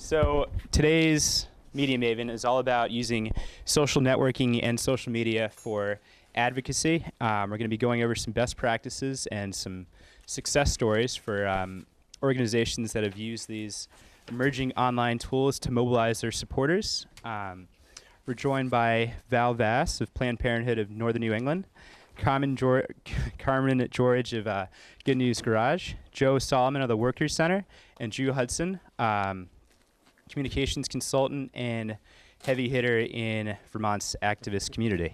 So today's Media Maven is all about using social networking and social media for advocacy. We're going to be going over some best practices and some success stories for organizations that have used these emerging online tools to mobilize their supporters. We're joined by Val Vass of Planned Parenthood of Northern New England, Carmen George of Good News Garage, Joe Solomon of the Workers Center, and Drew Hudson, communications consultant and heavy hitter in Vermont's activist community.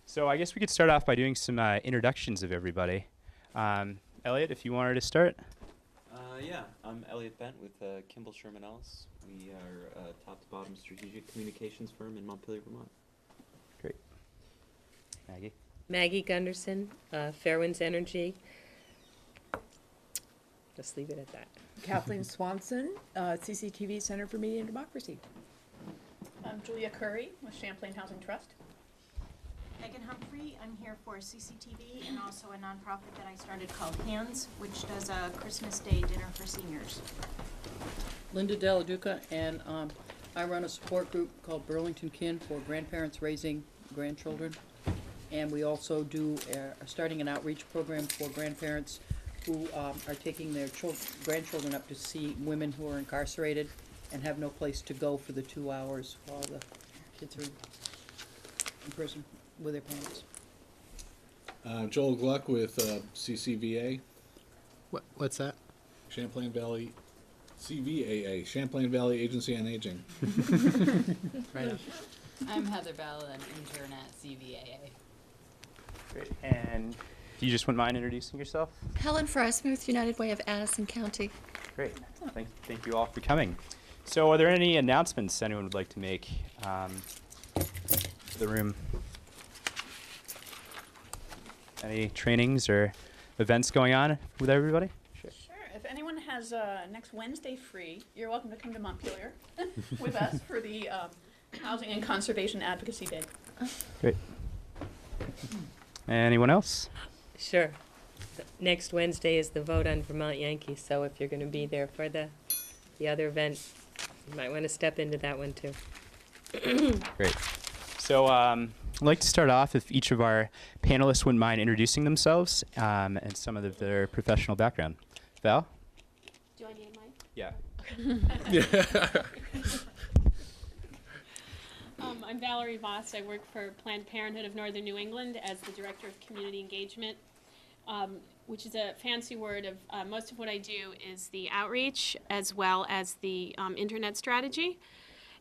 So I guess we could start off by doing some introductions of everybody. Elliot, if you wanted to start. Yeah, I'm Elliot Bent with Kimball Sherman Ellis. We are a top-to-bottom strategic communications firm in Montpelier, Vermont. Great. Maggie? Maggie Gunderson, Fairwinds Energy. Just leave it at that. Kathleen Swanson, CCTV Center for Media and Democracy. I'm Julia Curry with Champlain Housing Trust. Megan Humphrey, I'm here for CCTV and also a nonprofit that I started called Hands, which does a Christmas Day dinner for seniors. Linda Della Duca, and I run a support group called Burlington Kin for grandparents raising grandchildren. And we also do starting an outreach program for grandparents who are taking their grandchildren up to see women who are incarcerated and have no place to go for the 2 hours while the kids are in prison with their parents. Joel Gluck with CCVA. What's that? Champlain Valley CVAA, Champlain Valley Agency on Aging. Right on. I'm Heather Bell, an intern at CVAA. Great. And if you just wouldn't mind introducing yourself? Helen Frysmuth, United Way of Addison County. Great. Thank you all for coming. So are there any announcements anyone would like to make for the room? Any trainings or events going on with everybody? Sure. If anyone has next Wednesday free, you're welcome to come to Montpelier with us for the Housing and Conservation Advocacy Day. Great. Anyone else? Sure. Next Wednesday is the vote on Vermont Yankees, so if you're going to be there for the other event, you might want to step into that one too. Great. So I'd like to start off if each of our panelists wouldn't mind introducing themselves and some of their professional background. Val? Do I need mine? Yeah. I'm Valerie Voss. I work for Planned Parenthood of Northern New England as the Director of Community Engagement, which is a fancy word of most of what I do is the outreach as well as the internet strategy.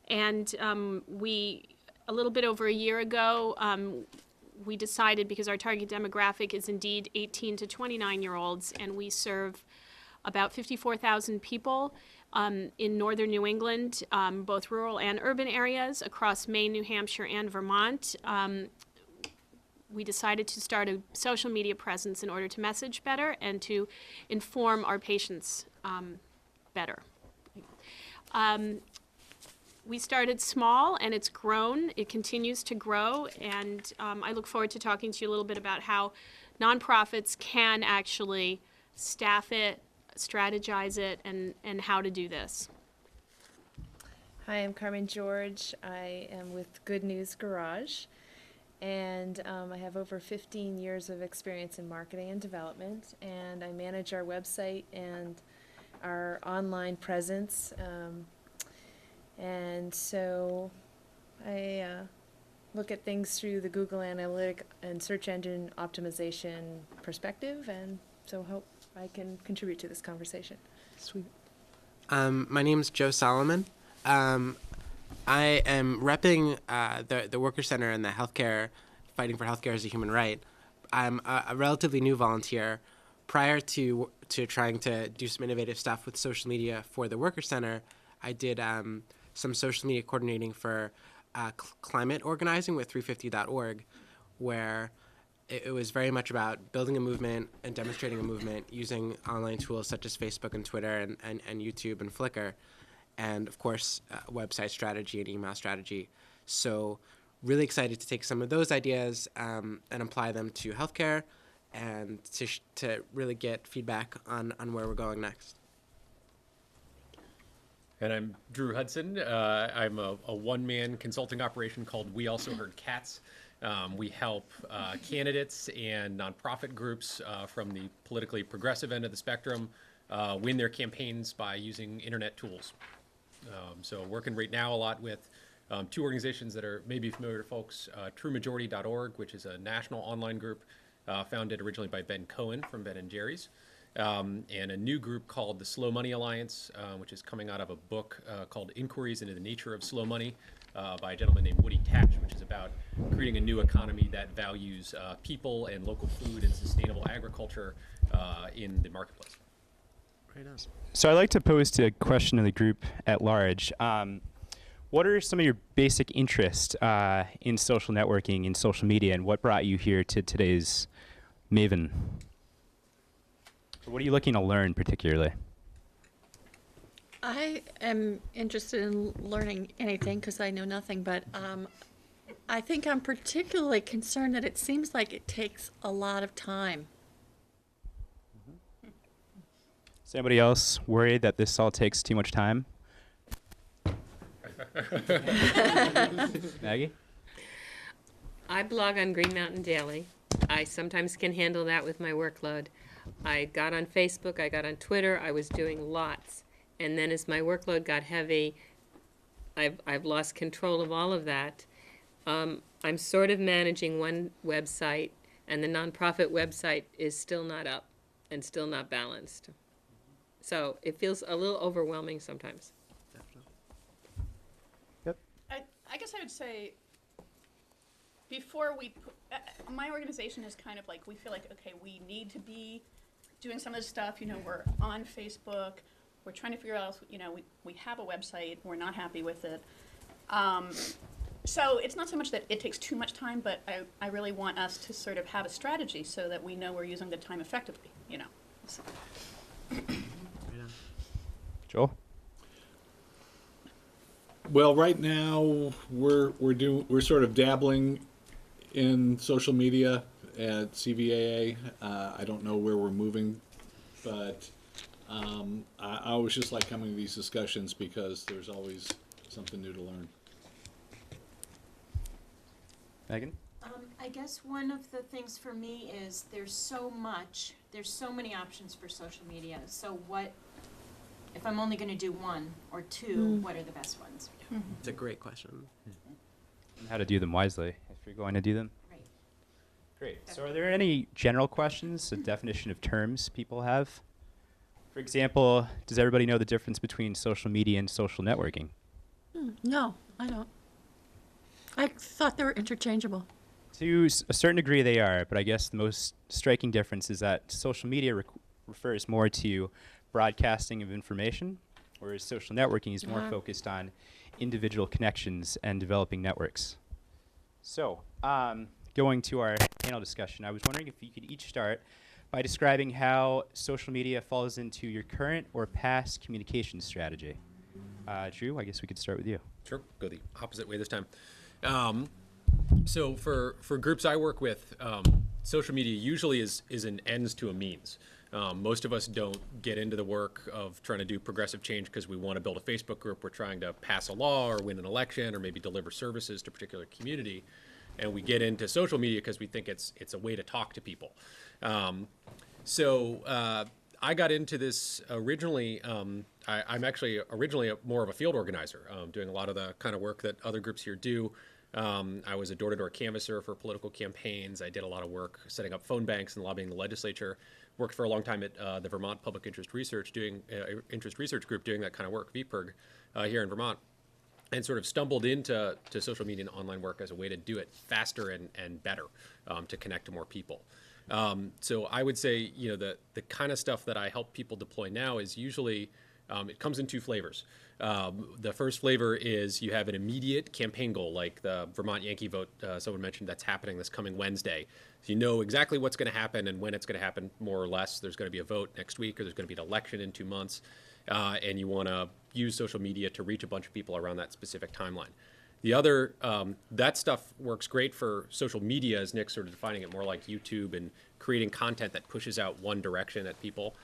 And a little bit over a year ago, we decided, because our target demographic is indeed 18 to 29-year-olds, and we serve about 54,000 people in northern New England, both rural and urban areas across Maine, New Hampshire, and Vermont. We decided to start a social media presence in order to message better and to inform our patients better. We started small, and it's grown. It continues to grow, and I look forward to talking to you a little bit about how nonprofits can actually staff it, strategize it, and how to do this. Hi, I'm Carmen George. I am with Good News Garage, and I have over 15 years of experience in marketing and development, and I manage our website and our online presence. And so I look at things through the Google Analytic and search engine optimization perspective, and so hope I can contribute to this conversation. Sweet. My name's Joe Solomon. I am repping the Worker Center and the healthcare, fighting for healthcare as a human right. I'm a relatively new volunteer. Prior to trying to do some innovative stuff with social media for the Worker Center, I did some social media coordinating for climate organizing with 350.org, where it was very much about building a movement and demonstrating a movement using online tools such as Facebook and Twitter and YouTube and Flickr, and of course website strategy and email strategy. So really excited to take some of those ideas and apply them to healthcare and to really get feedback on where we're going next. And I'm Drew Hudson. I'm a one-man consulting operation called We Also Heard Cats. We help candidates and nonprofit groups from the politically progressive end of the spectrum win their campaigns by using internet tools. So working right now a lot with two organizations that are maybe familiar to folks, TrueMajority.org, which is a national online group founded originally by Ben Cohen from Ben and Jerry's, and a new group called the Slow Money Alliance, which is coming out of a book called Inquiries into the Nature of Slow Money by a gentleman named Woody Tatch, which is about creating a new economy that values people and local food and sustainable agriculture in the marketplace. So I'd like to pose a question to the group at large. What are some of your basic interests in social networking, in social media, and what brought you here to today's Maven? What are you looking to learn particularly? I am interested in learning anything because I know nothing, but I think I'm particularly concerned that it seems like it takes a lot of time. Is anybody else worried that this all takes too much time? Maggie? I blog on Green Mountain Daily. I sometimes can handle that with my workload. I got on Facebook, I got on Twitter, I was doing lots. And then as my workload got heavy, I've lost control of all of that. I'm sort of managing one website, and the nonprofit website is still not up and still not balanced. So it feels a little overwhelming sometimes. I guess I would say before we, my organization is kind of like, we feel like, okay, we need to be doing some of this stuff. You know, we're on Facebook. We're trying to figure out, you know, we have a website. We're not happy with it. So it's not so much that it takes too much time, but I really want us to sort of have a strategy so that we know we're using the time effectively, you know. So. Joel? Well, right now we're sort of dabbling in social media at CVAA. I don't know where we're moving, but I always just like coming to these discussions because there's always something new to learn. Megan? I guess one of the things for me is there's so many options for social media. So what, if I'm only going to do one or two, what are the best ones? It's a great question. And how to do them wisely if you're going to do them. Right. Great. So are there any general questions, a definition of terms people have? For example, does everybody know the difference between social media and social networking? No, I don't. I thought they were interchangeable. To a certain degree they are, but I guess the most striking difference is that social media refers more to broadcasting of information, whereas social networking is more focused on individual connections and developing networks. So, going to our panel discussion, I was wondering if you could each start by describing how social media falls into your current or past communication strategy. Drew, I guess we could start with you. Sure, go the opposite way this time. So for groups I work with, social media usually is an ends to a means. Most of us don't get into the work of trying to do progressive change because we want to build a Facebook group. We're trying to pass a law or win an election or maybe deliver services to a particular community. And we get into social media because we think it's a way to talk to people. So I got into this originally. I'm actually originally more of a field organizer, doing a lot of the kind of work that other groups here do. I was a door-to-door canvasser for political campaigns. I did a lot of work setting up phone banks and lobbying the legislature. Worked for a long time at the Vermont Public Interest Research Group doing that kind of work, VPIRG, here in Vermont, and sort of stumbled into social media and online work as a way to do it faster and better, to connect to more people. So I would say, you know, the kind of stuff that I help people deploy now is usually, it comes in two flavors. The first flavor is you have an immediate campaign goal, like the Vermont Yankee vote someone mentioned that's happening this coming Wednesday. So you know exactly what's going to happen and when it's going to happen, more or less. There's going to be a vote next week or there's going to be an election in 2 months. And you want to use social media to reach a bunch of people around that specific timeline. The other, that stuff works great for social media, as Nick's sort of defining it, more like YouTube and creating content that pushes out one direction at people.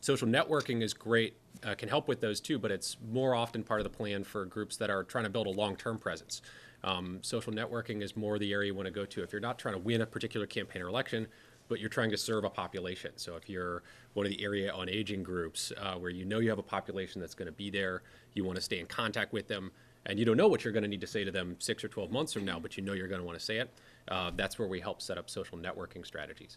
Social networking is great, can help with those too, but it's more often part of the plan for groups that are trying to build a long-term presence. Social networking is more the area you want to go to if you're not trying to win a particular campaign or election, but you're trying to serve a population. So if you're one of the area on aging groups where you know you have a population that's going to be there, you want to stay in contact with them, and you don't know what you're going to need to say to them 6 or 12 months from now, but you know you're going to want to say it, that's where we help set up social networking strategies.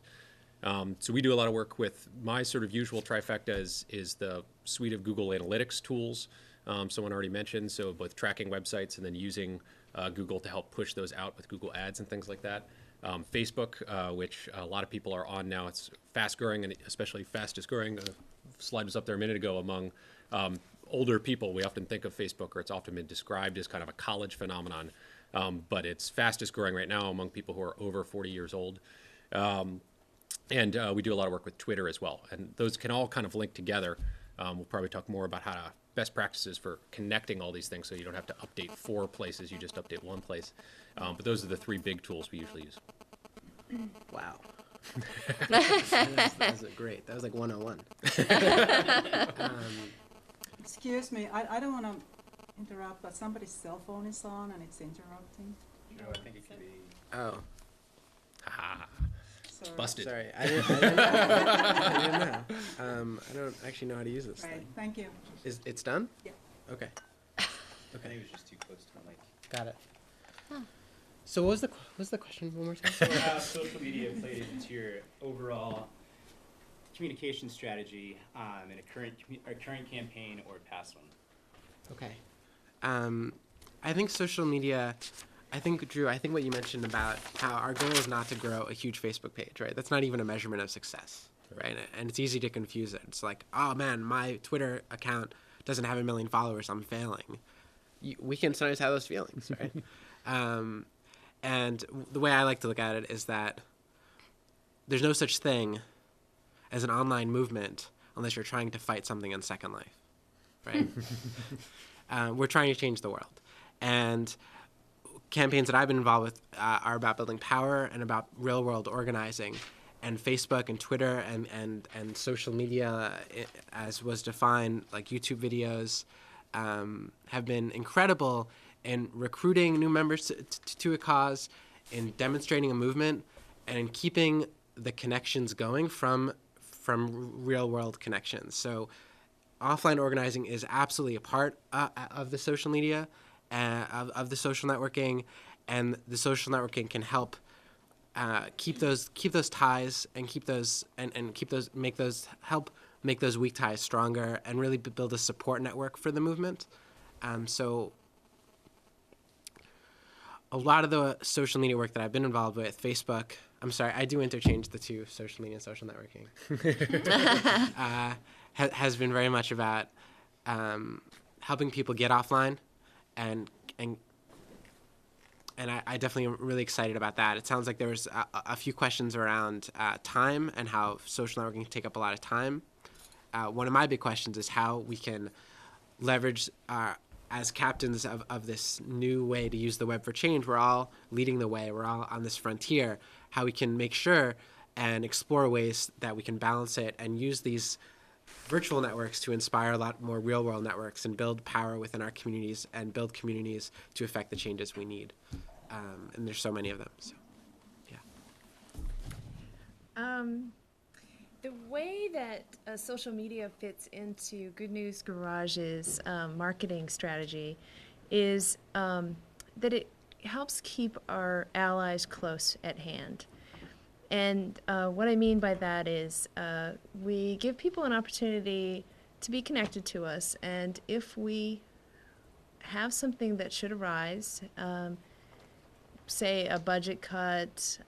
So we do a lot of work with my sort of usual trifecta is the suite of Google Analytics tools someone already mentioned, so both tracking websites and then using Google to help push those out with Google Ads and things like that. Facebook, which a lot of people are on now, it's fast growing and especially fastest growing. The slide was up there a minute ago among older people. We often think of Facebook, or it's often been described as kind of a college phenomenon, but it's fastest growing right now among people who are over 40 years old. And we do a lot of work with Twitter as well. And those can all kind of link together. We'll probably talk more about how to best practices for connecting all these things so you don't have to update 4 places, you just update 1 place. But those are the 3 big tools we usually use. Wow. that was great. That was like 101. Excuse me, I don't want to interrupt, but somebody's cell phone is on and it's interrupting. No, I think it could be. Oh. Haha. Sorry. Busted. Sorry, I didn't know. I didn't know. I don't actually know how to use this Right, thing. thank you. It's done? Yeah. Okay. I think it was just too close to the mic. Got it. So what was the question one more time? So how social media played into your overall communication strategy in a current campaign or past one? Okay. I think social media, Drew, I think what you mentioned about how our goal is not to grow a huge Facebook page, right? That's not even a measurement of success, right? And it's easy to confuse it. It's like, oh man, my Twitter account doesn't have 1 million followers, I'm failing. We can sometimes have those feelings, right? And the way I like to look at it is that there's no such thing as an online movement unless you're trying to fight something in Second Life, right? We're trying to change the world. And campaigns that I've been involved with are about building power and about real-world organizing. And Facebook and Twitter and social media, as was defined, like YouTube videos, have been incredible in recruiting new members to a cause, in demonstrating a movement, and in keeping the connections going from real-world connections. So offline organizing is absolutely a part of the social media, of the social networking, and the social networking can help keep those ties and help make those weak ties stronger and really build a support network for the movement. So a lot of the social media work that I've been involved with, Facebook, I'm sorry, I do interchange the two, social media and social networking, has been very much about helping people get offline, and I definitely am really excited about that. It sounds like there was a few questions around time and how social networking can take up a lot of time. One of my big questions is how we can leverage as captains of this new way to use the web for change. We're all leading the way. We're all on this frontier. How we can make sure and explore ways that we can balance it and use these virtual networks to inspire a lot more real-world networks and build power within our communities and build communities to affect the changes we need. And there's so many of them. So, yeah. The way that social media fits into Good News Garage's marketing strategy is that it helps keep our allies close at hand. And what I mean by that is we give people an opportunity to be connected to us, and if we have something that should arise, say a budget cut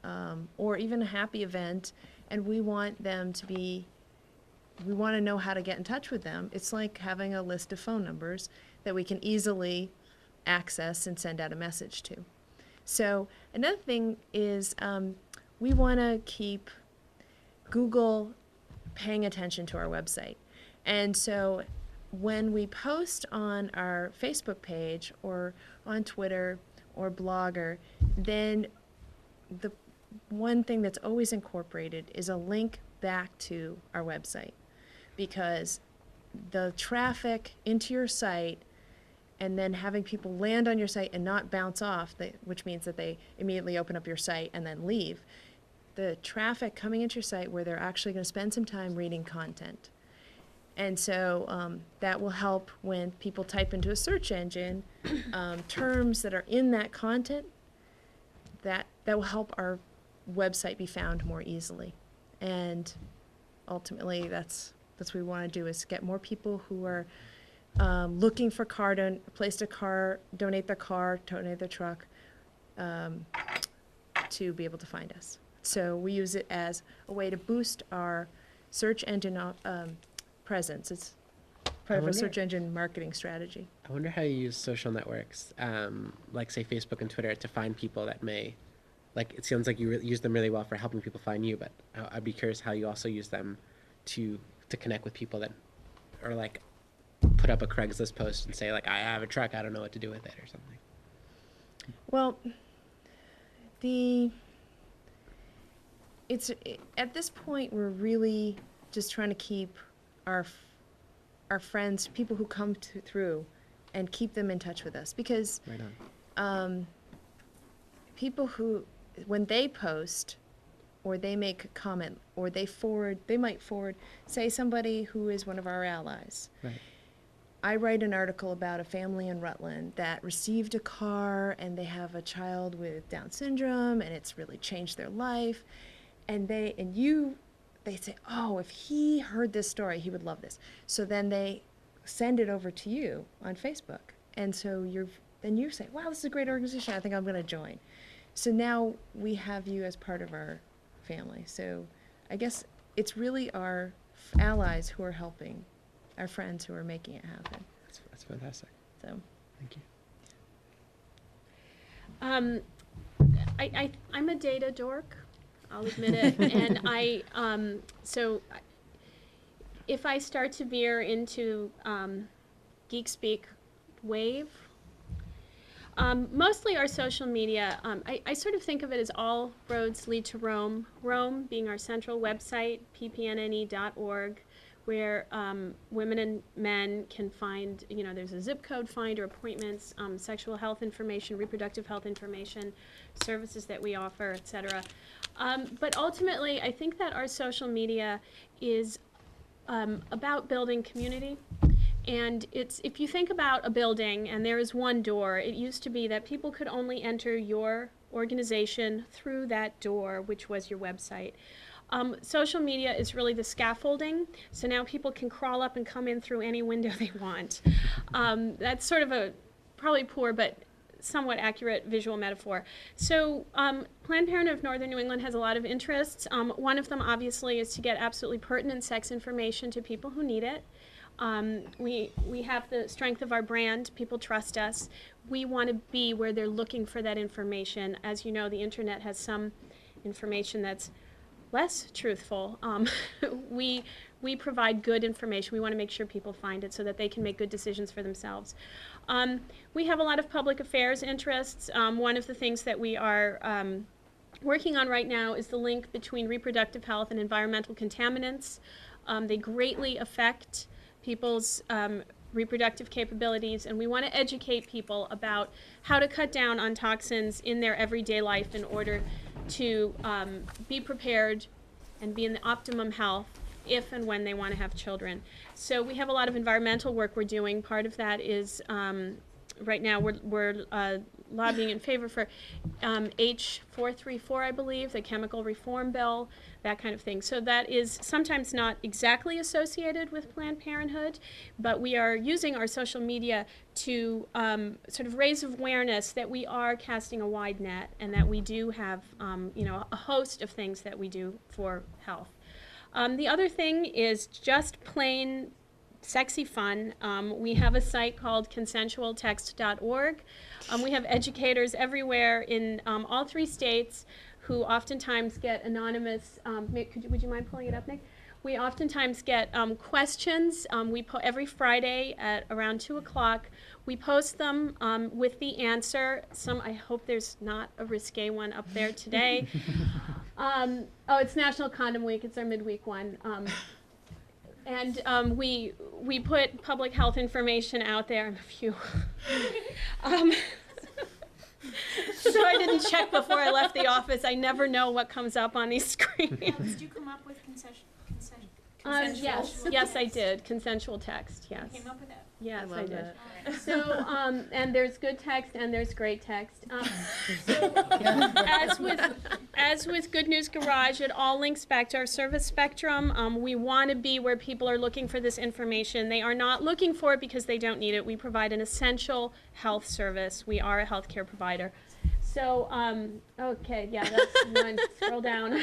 or even a happy event, and we want to know how to get in touch with them. It's like having a list of phone numbers that we can easily access and send out a message to. So another thing is we want to keep Google paying attention to our website. And so when we post on our Facebook page or on Twitter or Blogger, then one thing that's always incorporated is a link back to our website. because the traffic into your site and then having people land on your site and not bounce off, which means that they immediately open up your site and then leave. The traffic coming into your site where they're actually going to spend some time reading content. And so that will help when people type into a search engine terms that are in that content, that will help our website be found more easily. And ultimately, that's what we want to do, is get more people who are looking for place to car, donate their car, donate their truck, to be able to find us. So we use it as a way to boost our search engine presence. It's part of a search engine marketing strategy. I wonder how you use social networks, like say Facebook and Twitter, to find people that may, like it sounds like you use them really well for helping people find you, but I'd be curious how you also use them to connect with people that are like, put up a Craigslist post and say like, I have a truck, I don't know what to do with it or something. Well, at this point, we're really just trying to keep our friends, people who come through, and keep them in touch with us, because Right on. People who, when they post or they make a comment or they might forward, say somebody who is one of our allies. Right. I write an article about a family in Rutland that received a car and they have a child with Down syndrome and it's really changed their life. And they say, oh, if he heard this story, he would love this. So then they send it over to you on Facebook. And so you say, wow, this is a great organization. I think I'm going to join. So now we have you as part of our family. So I guess it's really our allies who are helping, our friends who are making it happen. That's fantastic. So thank you. I'm a data dork, I'll admit it, and so if I start to veer into geek speak wave, mostly our social media, I sort of think of it as all roads lead to Rome. Rome being our central website, ppnne.org, where women and men can find, there's a zip code finder, appointments, sexual health information, reproductive health information, services that we offer, etc. But ultimately, I think that our social media is about building community. And if you think about a building and there is one door, it used to be that people could only enter your organization through that door, which was your website. Social media is really the scaffolding, so now people can crawl up and come in through any window they want. That's sort of a probably poor but somewhat accurate visual metaphor. So Planned Parenthood of Northern New England has a lot of interests. One of them obviously is to get absolutely pertinent sex information to people who need it. We have the strength of our brand. People trust us. We want to be where they're looking for that information. As you know, the internet has some information that's less truthful. We provide good information. We want to make sure people find it so that they can make good decisions for themselves. We have a lot of public affairs interests. One of the things that we are working on right now is the link between reproductive health and environmental contaminants. They greatly affect people's reproductive capabilities, and we want to educate people about how to cut down on toxins in their everyday life in order to be prepared and be in the optimum health if and when they want to have children. So we have a lot of environmental work we're doing. Part of that is right now we're lobbying in favor for H434, I believe, the chemical reform bill, that kind of thing. So that is sometimes not exactly associated with Planned Parenthood, but we are using our social media to sort of raise awareness that we are casting a wide net and that we do have a host of things that we do for health. The other thing is just plain sexy fun. We have a site called consensualtext.org. We have educators everywhere in all 3 states who oftentimes get anonymous, would you mind pulling it up, Nick? We oftentimes get questions. Every Friday at around 2 o'clock, we post them with the answer. I hope there's not a risque one up there today. It's National Condom Week. It's our midweek one. And we put public health information out there. A few. So I didn't check before I left the office. I never know what comes up on these screens. Did you come up with Yes, I did. Consensual text, yes. You came up with that? Yes, I I love did. that. So, and there's good text and there's great text. So, as with Good News Garage, it all links back to our service spectrum. We want to be where people are looking for this information. They are not looking for it because they don't need it. We provide an essential health service. We are a healthcare provider. So, okay, yeah, that's one. Scroll down.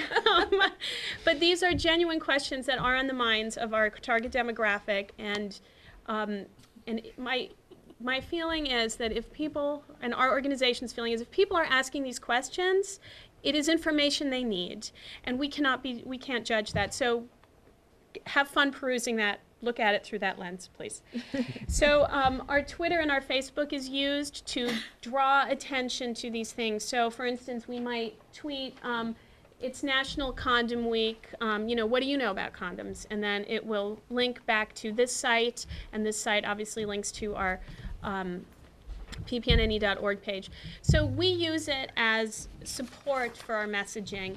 But these are genuine questions that are on the minds of our target demographic, and my feeling is that if people, and our organization's feeling is, if people are asking these questions, it is information they need, and we can't judge that. So, have fun perusing that. Look at it through that lens, please. So our Twitter and our Facebook is used to draw attention to these things. So for instance, we might tweet, it's National Condom Week, what do you know about condoms? And then it will link back to this site, and this site obviously links to our ppnne.org page. So we use it as support for our messaging.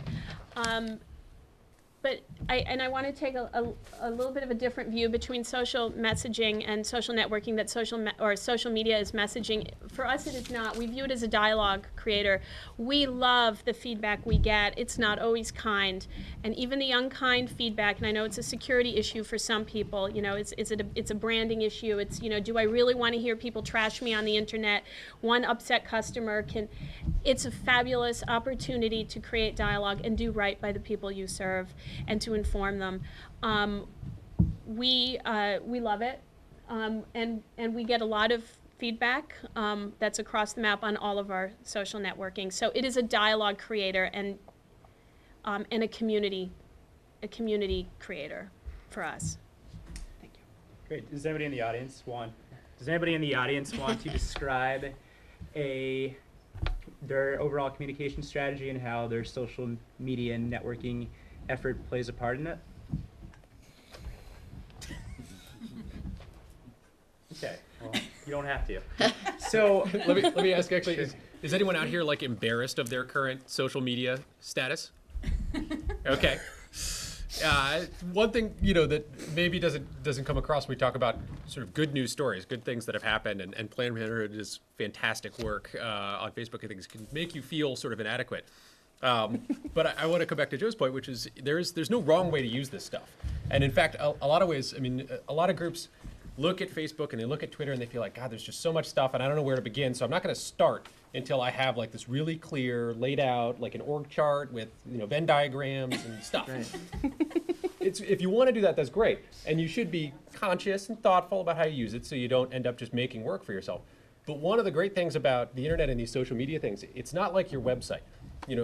But I want to take a little bit of a different view between social messaging and social networking, that social media is messaging. For us, it is not. We view it as a dialogue creator. We love the feedback we get. It's not always kind. And even the unkind feedback, and I know it's a security issue for some people, it's a branding issue. It's, do I really want to hear people trash me on the internet? One upset customer it's a fabulous opportunity to create dialogue and do right by the people you serve, and to inform them. We love it, and we get a lot of feedback that's across the map on all of our social networking. So it is a dialogue creator and a community creator for us. Thank you. Great. Does anybody in the audience want to describe their overall communication strategy and how their social media and networking effort plays a part in it? Okay, well, you don't have to. So let me ask, actually, is anyone out here like embarrassed of their current social media status? Okay. One thing that maybe doesn't come across when we talk about sort of good news stories, good things that have happened, and Planned Parenthood does fantastic work on Facebook. I think can make you feel sort of inadequate. But I want to come back to Joe's point, which is there's no wrong way to use this stuff. And in fact, a lot of ways, a lot of groups look at Facebook and they look at Twitter and they feel like, God, there's just so much stuff and I don't know where to begin. So I'm not going to start until I have like this really clear, laid out, like an org chart with Venn diagrams and stuff. Right. If you want to do that, that's great. And you should be conscious and thoughtful about how you use it so you don't end up just making work for yourself. But one of the great things about the internet and these social media things, it's not like your website.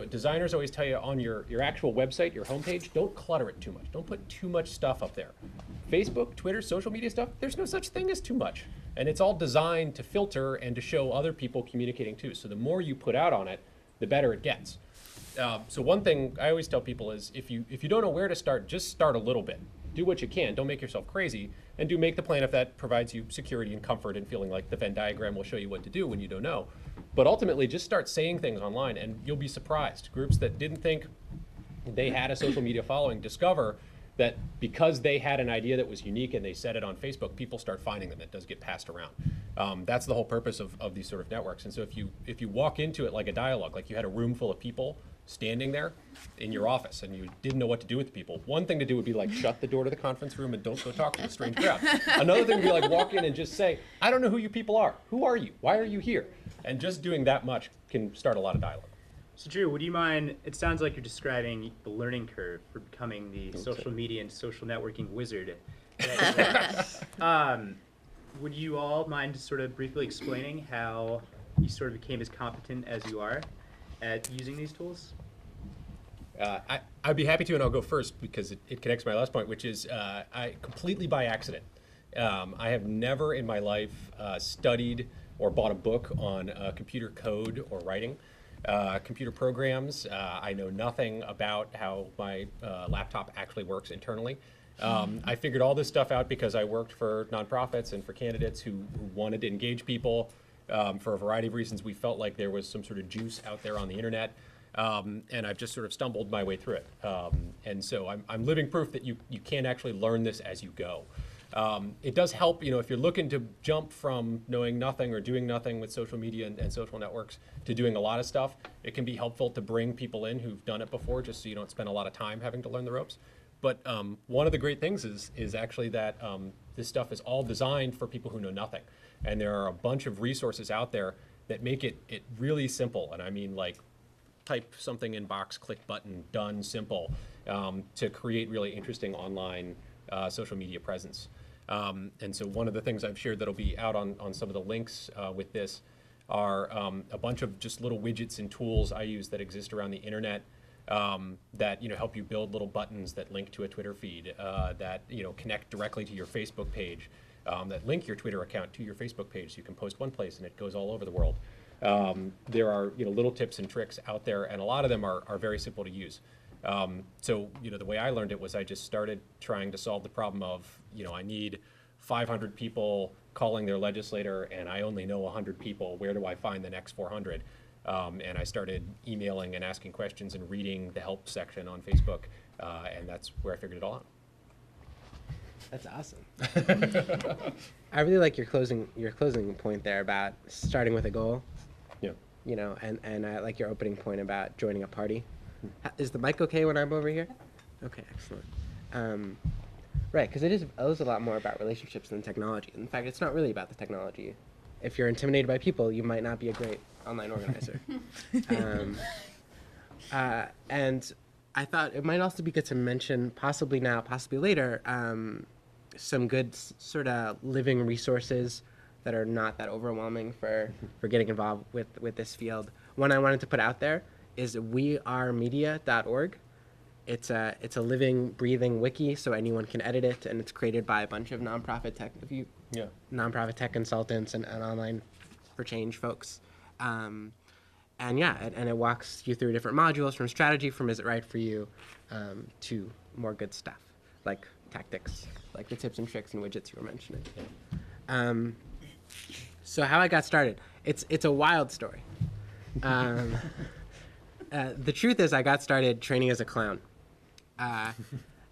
Designers always tell you on your actual website, your homepage, don't clutter it too much. Don't put too much stuff up there. Facebook, Twitter, social media stuff, there's no such thing as too much. And it's all designed to filter and to show other people communicating too. So the more you put out on it, the better it gets. So one thing I always tell people is if you don't know where to start, just start a little bit. Do what you can. Don't make yourself crazy. And do make the plan if that provides you security and comfort and feeling like the Venn diagram will show you what to do when you don't know. But ultimately, just start saying things online and you'll be surprised. Groups that didn't think they had a social media following discover that because they had an idea that was unique and they said it on Facebook, people start finding them. It does get passed around. That's the whole purpose of these sort of networks. And so if you walk into it like a dialogue, like you had a room full of people standing there in your office and you didn't know what to do with the people, one thing to do would be like shut the door to the conference room and don't go talk to the strange crowd. Another thing would be like walk in and just say, I don't know who you people are. Who are you? Why are you here? And just doing that much can start a lot of dialogue. So Drew, would you mind, it sounds like you're describing the learning curve for becoming the social media and social networking wizard. Would you all mind just sort of briefly explaining how you sort of became as competent as you are at using these tools? I'd be happy to, and I'll go first because it connects to my last point, which is I completely by accident. I have never in my life studied or bought a book on computer code or writing. Computer programs. I know nothing about how my laptop actually works internally. I figured all this stuff out because I worked for nonprofits and for candidates who wanted to engage people. For a variety of reasons, we felt like there was some sort of juice out there on the internet. And I've just sort of stumbled my way through it. And so I'm living proof that you can actually learn this as you go. It does help, if you're looking to jump from knowing nothing or doing nothing with social media and social networks to doing a lot of stuff, it can be helpful to bring people in who've done it before, just so you don't spend a lot of time having to learn the ropes. But one of the great things is actually that this stuff is all designed for people who know nothing. And there are a bunch of resources out there that make it really simple. And I mean, like, type something in box, click button, done, simple, to create really interesting online social media presence. And so one of the things I've shared that'll be out on some of the links with this are a bunch of just little widgets and tools I use that exist around the internet that help you build little buttons that link to a Twitter feed, that connect directly to your Facebook page, that link your Twitter account to your Facebook page, so you can post one place and it goes all over the world. There are little tips and tricks out there, and a lot of them are very simple to use. So the way I learned it was I just started trying to solve the problem of I need 500 people calling their legislator, and I only know 100 people. Where do I find the next 400? And I started emailing and asking questions and reading the help section on Facebook, and that's where I figured it all out. That's awesome. I really like your closing point there about starting with a goal. Yeah. And I like your opening point about joining a party. Is the mic okay when I'm over here? Okay, excellent. Right, because it is a lot more about relationships than technology. In fact, it's not really about the technology. If you're intimidated by people, you might not be a great online organizer. And I thought it might also be good to mention, possibly now, possibly later, some good sort of living resources that are not that overwhelming for getting involved with this field. One I wanted to put out there is wearemedia.org. It's a living, breathing wiki, so anyone can edit it, and it's created by a bunch of nonprofit tech consultants and online for change folks. And it walks you through different modules, from strategy, from is it right for you, to more good stuff, like tactics, like the tips and tricks and widgets you were mentioning. So how I got started, it's a wild story. The truth is I got started training as a clown.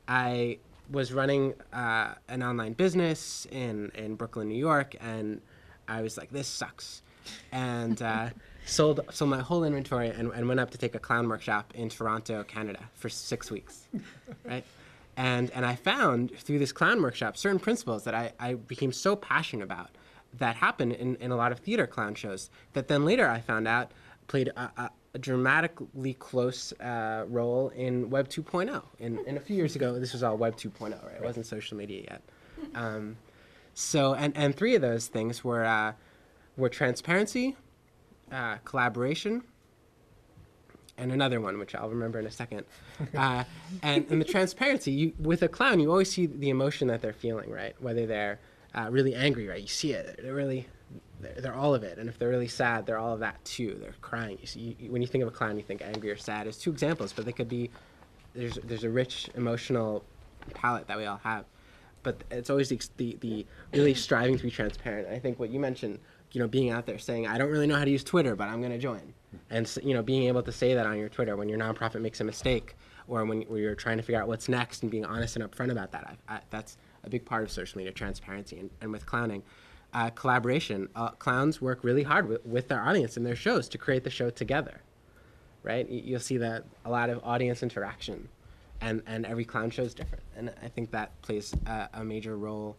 I was running an online business in Brooklyn, New York, and I was like, this sucks. And sold my whole inventory and went up to take a clown workshop in Toronto, Canada for 6 weeks, right? And I found through this clown workshop certain principles that I became so passionate about that happen in a lot of theater clown shows that then later I found out played a dramatically close role in Web 2.0. And a few years ago, this was all Web 2.0, right? It wasn't social media yet. So three of those things were transparency, collaboration, and another one, which I'll remember in a second. And the transparency, with a clown, you always see the emotion that they're feeling, right? Whether they're really angry, right? You see it. They're all of it. And if they're really sad, they're all of that too. They're crying. You see, when you think of a clown, you think angry or sad. There's two examples, but they could be, there's a rich emotional palette that we all have. But it's always the really striving to be transparent. I think what you mentioned, being out there saying, I don't really know how to use Twitter, but I'm going to join. And, being able to say that on your Twitter when your nonprofit makes a mistake, or when you're trying to figure out what's next and being honest and upfront about that. That's a big part of social media, transparency. And with clowning, collaboration. Clowns work really hard with their audience in their shows to create the show together, right? You'll see that a lot of audience interaction, and every clown show is different. And I think that plays a major role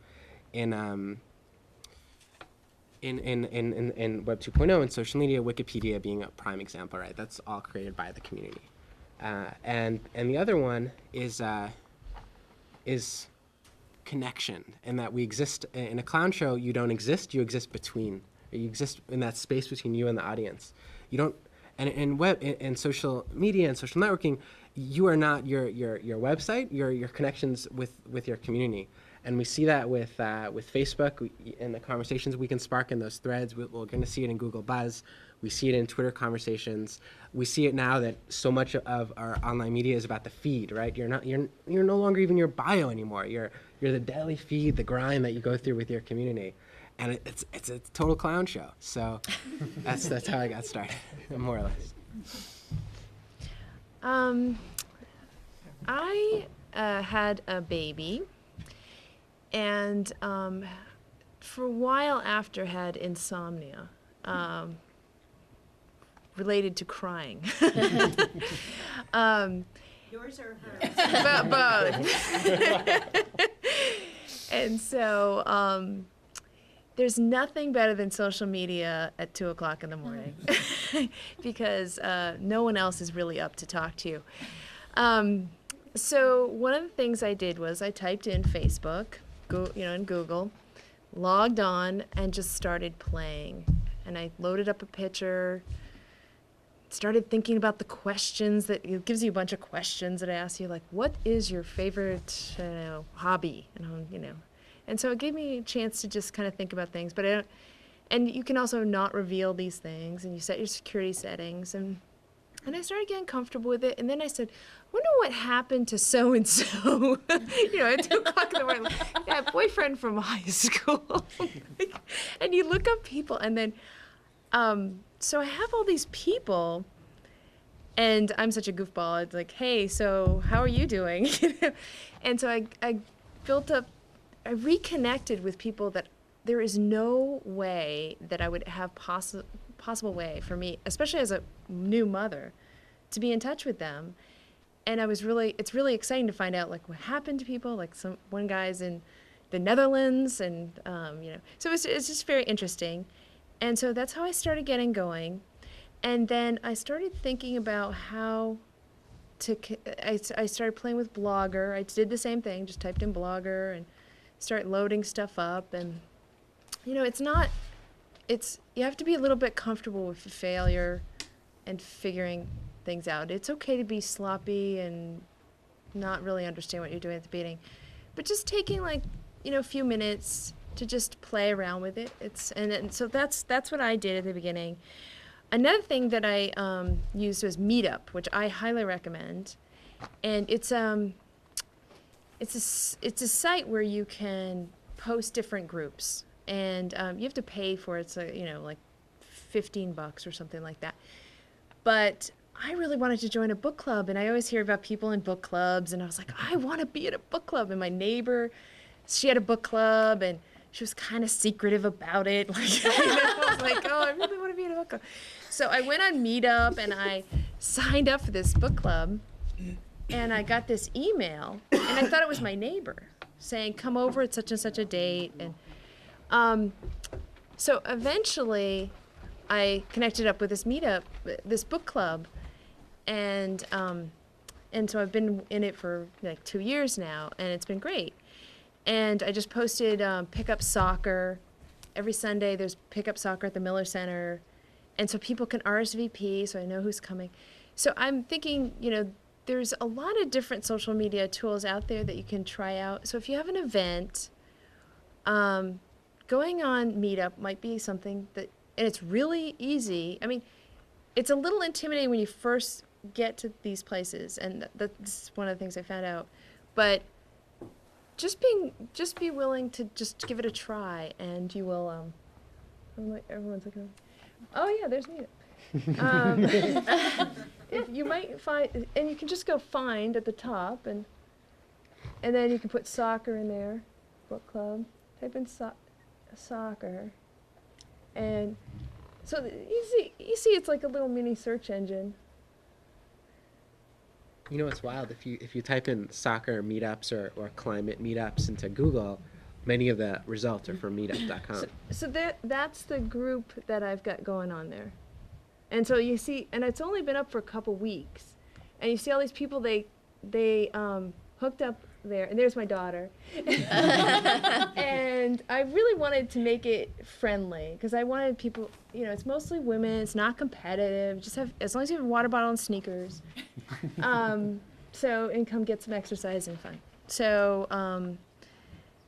in Web 2.0 and social media, Wikipedia being a prime example, right? That's all created by the community. And the other one is connection, and that we exist in a clown show. You don't exist, you exist between. You exist in that space between you and the audience. You don't, and in web and social media and social networking, you are not your website, your connections with your community. And we see that with Facebook and the conversations we can spark in those threads. We're going to see it in Google Buzz. We see it in Twitter conversations. We see it now that so much of our online media is about the feed, right? You're no longer even your bio anymore. You're the daily feed, the grind that you go through with your community, and it's a total clown show. So that's how I got started, more or less. I had a baby, and for a while after had insomnia. Related to crying. Yours or hers? Both. And so there's nothing better than social media at 2 o'clock in the morning because no one else is really up to talk to you. So one of the things I did was I typed in Facebook, in Google, logged on, and just started playing. And I loaded up a picture, started thinking about the questions it gives you a bunch of questions that I ask you, like, what is your favorite, hobby? And so it gave me a chance to just kind of think about things. And you can also not reveal these things, and you set your security settings, and I started getting comfortable with it. And then I said, I wonder what happened to so and so. At 2 o'clock in the morning, that boyfriend from high school. And you look up people, and then. So I have all these people, and I'm such a goofball. It's like, hey, so how are you doing? And so I reconnected with people that there is no way that I would have possible way for me, especially as a new mother, to be in touch with them. And it's really exciting to find out like what happened to people. Like one guy's in the Netherlands, and so it's just very interesting. And so that's how I started getting going. And then I started thinking about how I started playing with Blogger. I did the same thing, just typed in Blogger and start loading stuff up. And, you have to be a little bit comfortable with failure and figuring things out. It's okay to be sloppy and not really understand what you're doing at the beginning. But just taking a few minutes to just play around with it. So that's what I did at the beginning. Another thing that I used was Meetup, which I highly recommend, and it's a site where you can post different groups, and you have to pay for it. So like $15 or something like that. But I really wanted to join a book club, and I always hear about people in book clubs, and I was like, I want to be at a book club. And my neighbor, she had a book club, and she was kind of secretive about it. I was like, oh, I really want to be in a book club. So I went on Meetup, and I signed up for this book club, and I got this email, and I thought it was my neighbor saying, come over at such and such a date. And so eventually I connected up with this Meetup, this book club, and so I've been in it for like 2 years now, and it's been great. And I just posted pickup soccer. Every Sunday there's pickup soccer at the Miller Center. And so people can RSVP, so I know who's coming. So I'm thinking, there's a lot of different social media tools out there that you can try out. So if you have an event, going on Meetup might be something and it's really easy. I mean, it's a little intimidating when you first get to these places, and that's one of the things I found out. But just be willing to just give it a try, and you will. Everyone's looking. Oh yeah, there's Meetup. If you might find, and you can just go find at the top, and then you can put soccer in there, book club. Type in soccer, and so you see, it's like a little mini search engine. It's wild. If you type in soccer meetups or climate meetups into Google, many of the results are from meetup.com. So that's the group that I've got going on there. And so you see, and it's only been up for a couple weeks, and you see all these people they hooked up there, and there's my daughter. And I really wanted to make it friendly, because I wanted people, it's mostly women, it's not competitive, as long as you have a water bottle and sneakers. And come get some exercise and fun. So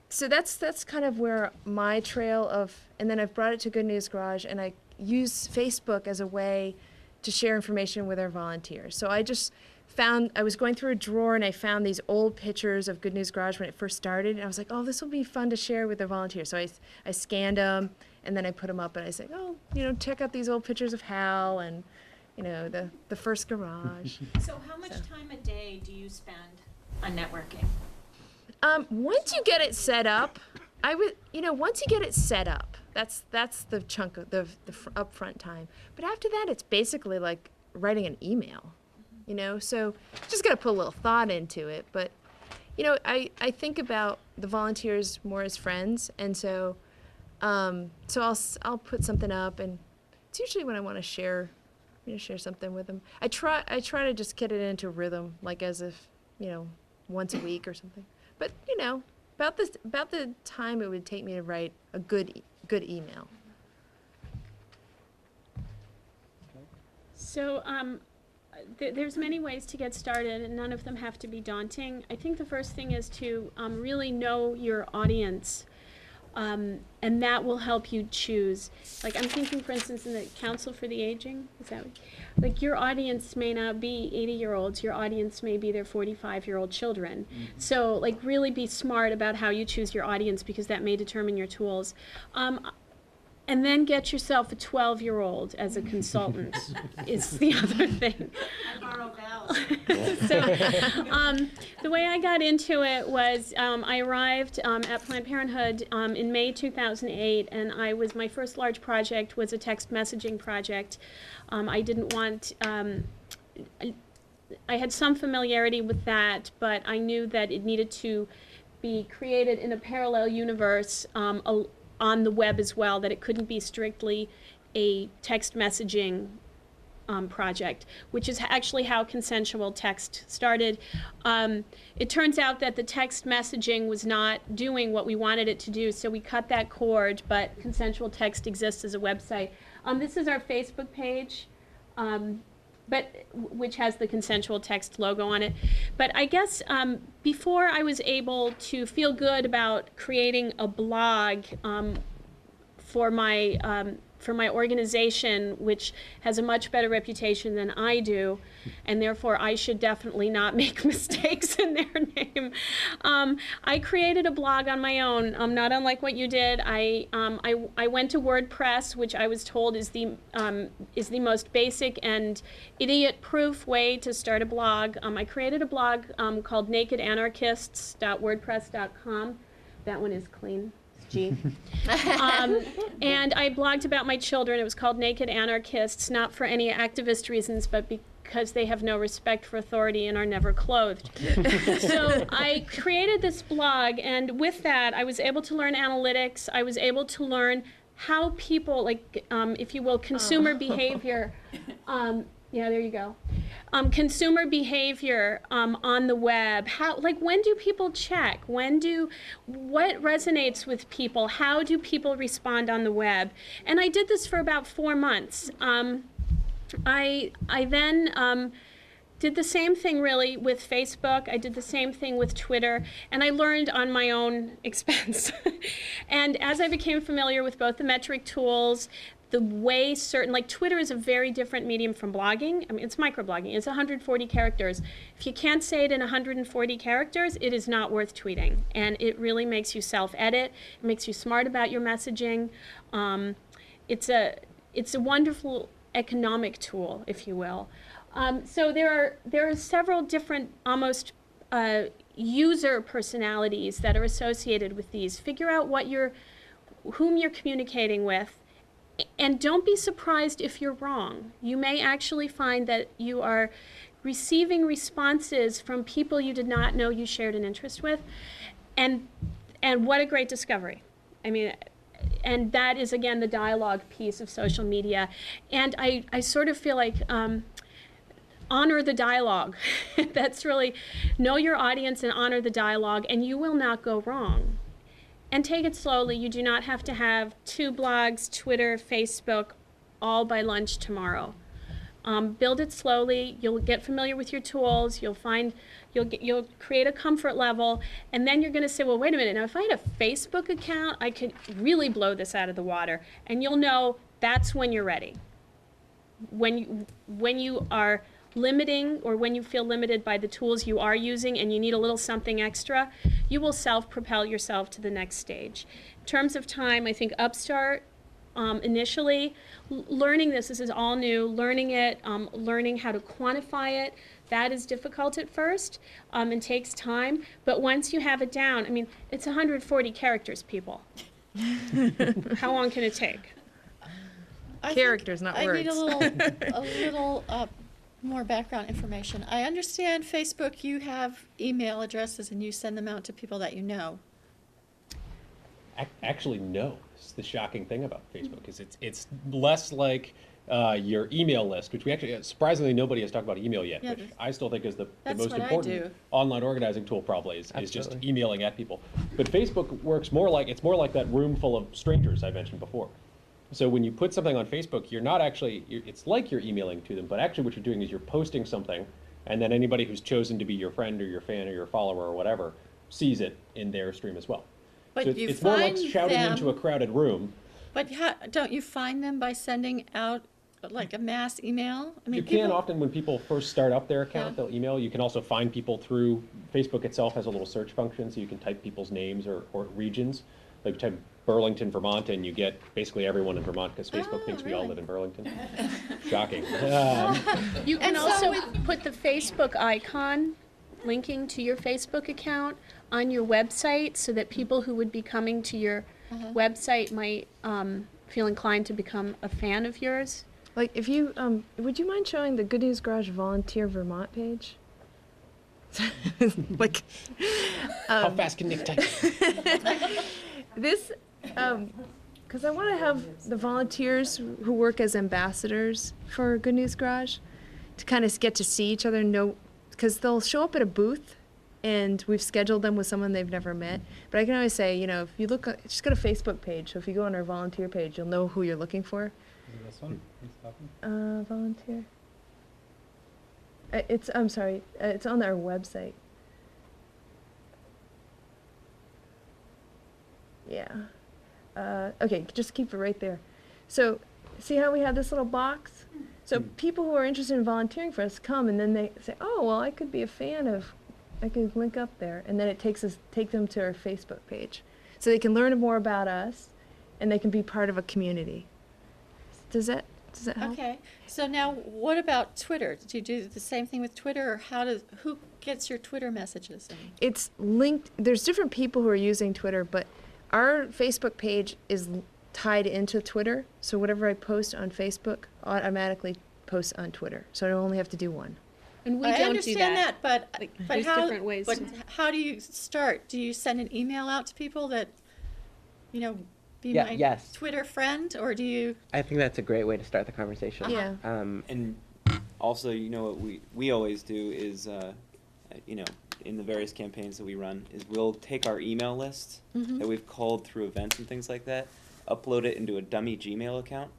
so that's kind of where my trail of, and then I've brought it to Good News Garage, and I use Facebook as a way to share information with our volunteers. So I just found, I was going through a drawer and I found these old pictures of Good News Garage when it first started, and I was like, oh, this will be fun to share with the volunteers. So I scanned them, and then I put them up, and I said, oh, check out these old pictures of Hal and, the first garage. So how much time a day do you spend on networking? Once you get it set up, once you get it set up, that's the chunk of the upfront time. But after that, it's basically like writing an email, so just got to put a little thought into it. But, I think about the volunteers more as friends. And so I'll put something up, and it's usually when I want to share something with them. I try to just get it into rhythm, like as if, once a week or something. But, about the time it would take me to write a good email. So there's many ways to get started, and none of them have to be daunting. I think the first thing is to really know your audience, and that will help you choose. Like, I'm thinking, for instance, in the Council for the Aging, is that like your audience may not be 80-year-olds, your audience may be their 45-year-old children. Mm-hmm. So, like, really be smart about how you choose your audience, because that may determine your tools. And then get yourself a 12-year-old as a consultant is the other thing. I borrow Val's. So the way I got into it was I arrived at Planned Parenthood in May 2008, and my first large project was a text messaging project. I didn't want, I had some familiarity with that, but I knew that it needed to be created in a parallel universe on the web as well, that it couldn't be strictly a text messaging project, which is actually how consensual text started. It turns out that the text messaging was not doing what we wanted it to do, so we cut that cord, but consensual text exists as a website. This is our Facebook page, which has the consensual text logo on it. But I guess before I was able to feel good about creating a blog for my organization, which has a much better reputation than I do, and therefore I should definitely not make mistakes in their name. I created a blog on my own, not unlike what you did. I went to WordPress, which I was told is the most basic and idiot-proof way to start a blog. I created a blog called nakedanarchists.wordpress.com. That one is clean. G. And I blogged about my children. It was called Naked Anarchists, not for any activist reasons, but because they have no respect for authority and are never clothed. So I created this blog, and with that, I was able to learn analytics. I was able to learn how people, if you will, consumer behavior. Yeah, there you go. Consumer behavior on the web. When do people check? What resonates with people? How do people respond on the web? And I did this for about 4 months. I then did the same thing really with Facebook. I did the same thing with Twitter, and I learned on my own expense. And as I became familiar with both the metric tools, the way Twitter is a very different medium from blogging. I mean, it's microblogging. It's 140 characters. If you can't say it in 140 characters, it is not worth tweeting. And it really makes you self-edit. It makes you smart about your messaging. It's a wonderful economic tool, if you will. So there are several different almost user personalities that are associated with these. Figure out whom you're communicating with. And don't be surprised if you're wrong. You may actually find that you are receiving responses from people you did not know you shared an interest with. And what a great discovery. I mean, and that is, again, the dialogue piece of social media. And I sort of feel like honor the dialogue. That's really, know your audience and honor the dialogue, and you will not go wrong. And take it slowly. You do not have to have 2 blogs, Twitter, Facebook, all by lunch tomorrow. Build it slowly. You'll get familiar with your tools. You'll create a comfort level, and then you're going to say, well, wait a minute. Now, if I had a Facebook account, I could really blow this out of the water. And you'll know that's when you're ready. When you are limiting, or when you feel limited by the tools you are using and you need a little something extra, you will self-propel yourself to the next stage. In terms of time, I think Upstart, initially, learning this is all new, learning it, learning how to quantify it, that is difficult at first and takes time. But once you have it down, I mean, it's 140 characters, people. How long can it take? Characters, not words. I need a little more background information. I understand Facebook, you have email addresses and you send them out to people that you know. Actually, no. It's the shocking thing about Facebook is it's less like your email list, which we actually, surprisingly, nobody has talked about email yet, Yeah, which I still think is the that's most what I important do. online organizing tool probably is just Absolutely. emailing at people. But Facebook works more like that room full of strangers I mentioned before. So when you put something on Facebook, you're not actually, it's like you're emailing to them, but actually what you're doing is you're posting something, and then anybody who's chosen to be your friend or your fan or your follower or whatever sees it in their stream as well. But So you it's more like find shouting them- into a crowded room. But don't you find them by sending out like a mass email? I mean, You can often, when people first start up their account, Yeah. they'll email. You can also find people through, Facebook itself has a little search function, so you can type people's names or regions. Like type Burlington, Vermont, and you get basically everyone in Vermont, because Facebook thinks we all live in Burlington. Shocking. You can And so also with- put the Facebook icon linking to your Facebook account on your website, so that people who would be coming to your website might feel inclined to become a fan of yours. Like, if you, would you mind showing the Good News Garage Volunteer Vermont page? Like, How fast can Nick type? this, because I want to have the volunteers who work as ambassadors for Good News Garage to kind of get to see each other, know, because they'll show up at a booth, and we've scheduled them with someone they've never met. But I can always say, you know, if you look, just go to Facebook page. So if you go on our volunteer page, you'll know who you're looking for. Is it this one? He's talking? Volunteer. I'm sorry, it's on our website. Yeah. Okay, just keep it right there. So, see how we have this little box? So people who are interested in volunteering for us come, and then they say, oh, well, I could be a fan of, I could link up there. And then it take them to our Facebook page. So they can learn more about us, and they can be part of a community. Does that help? Okay. So now, what about Twitter? Do you do the same thing with Twitter, or who gets your Twitter messages? It's linked. There's different people who are using Twitter, but our Facebook page is tied into Twitter. So whatever I post on Facebook automatically posts on Twitter. So I only have to do one. And we I don't understand do that. but There's how, different ways but to- how do you start? Do you send an email out to people that, you know, be Yeah, my yes. Twitter friend, or do you? I think that's a great way to start the conversation. Yeah. And also, you know, what we always do is, you know, in the various campaigns that we run, is we'll take our email list Mhm. that we've called through events and things like that, upload it into a dummy Gmail account,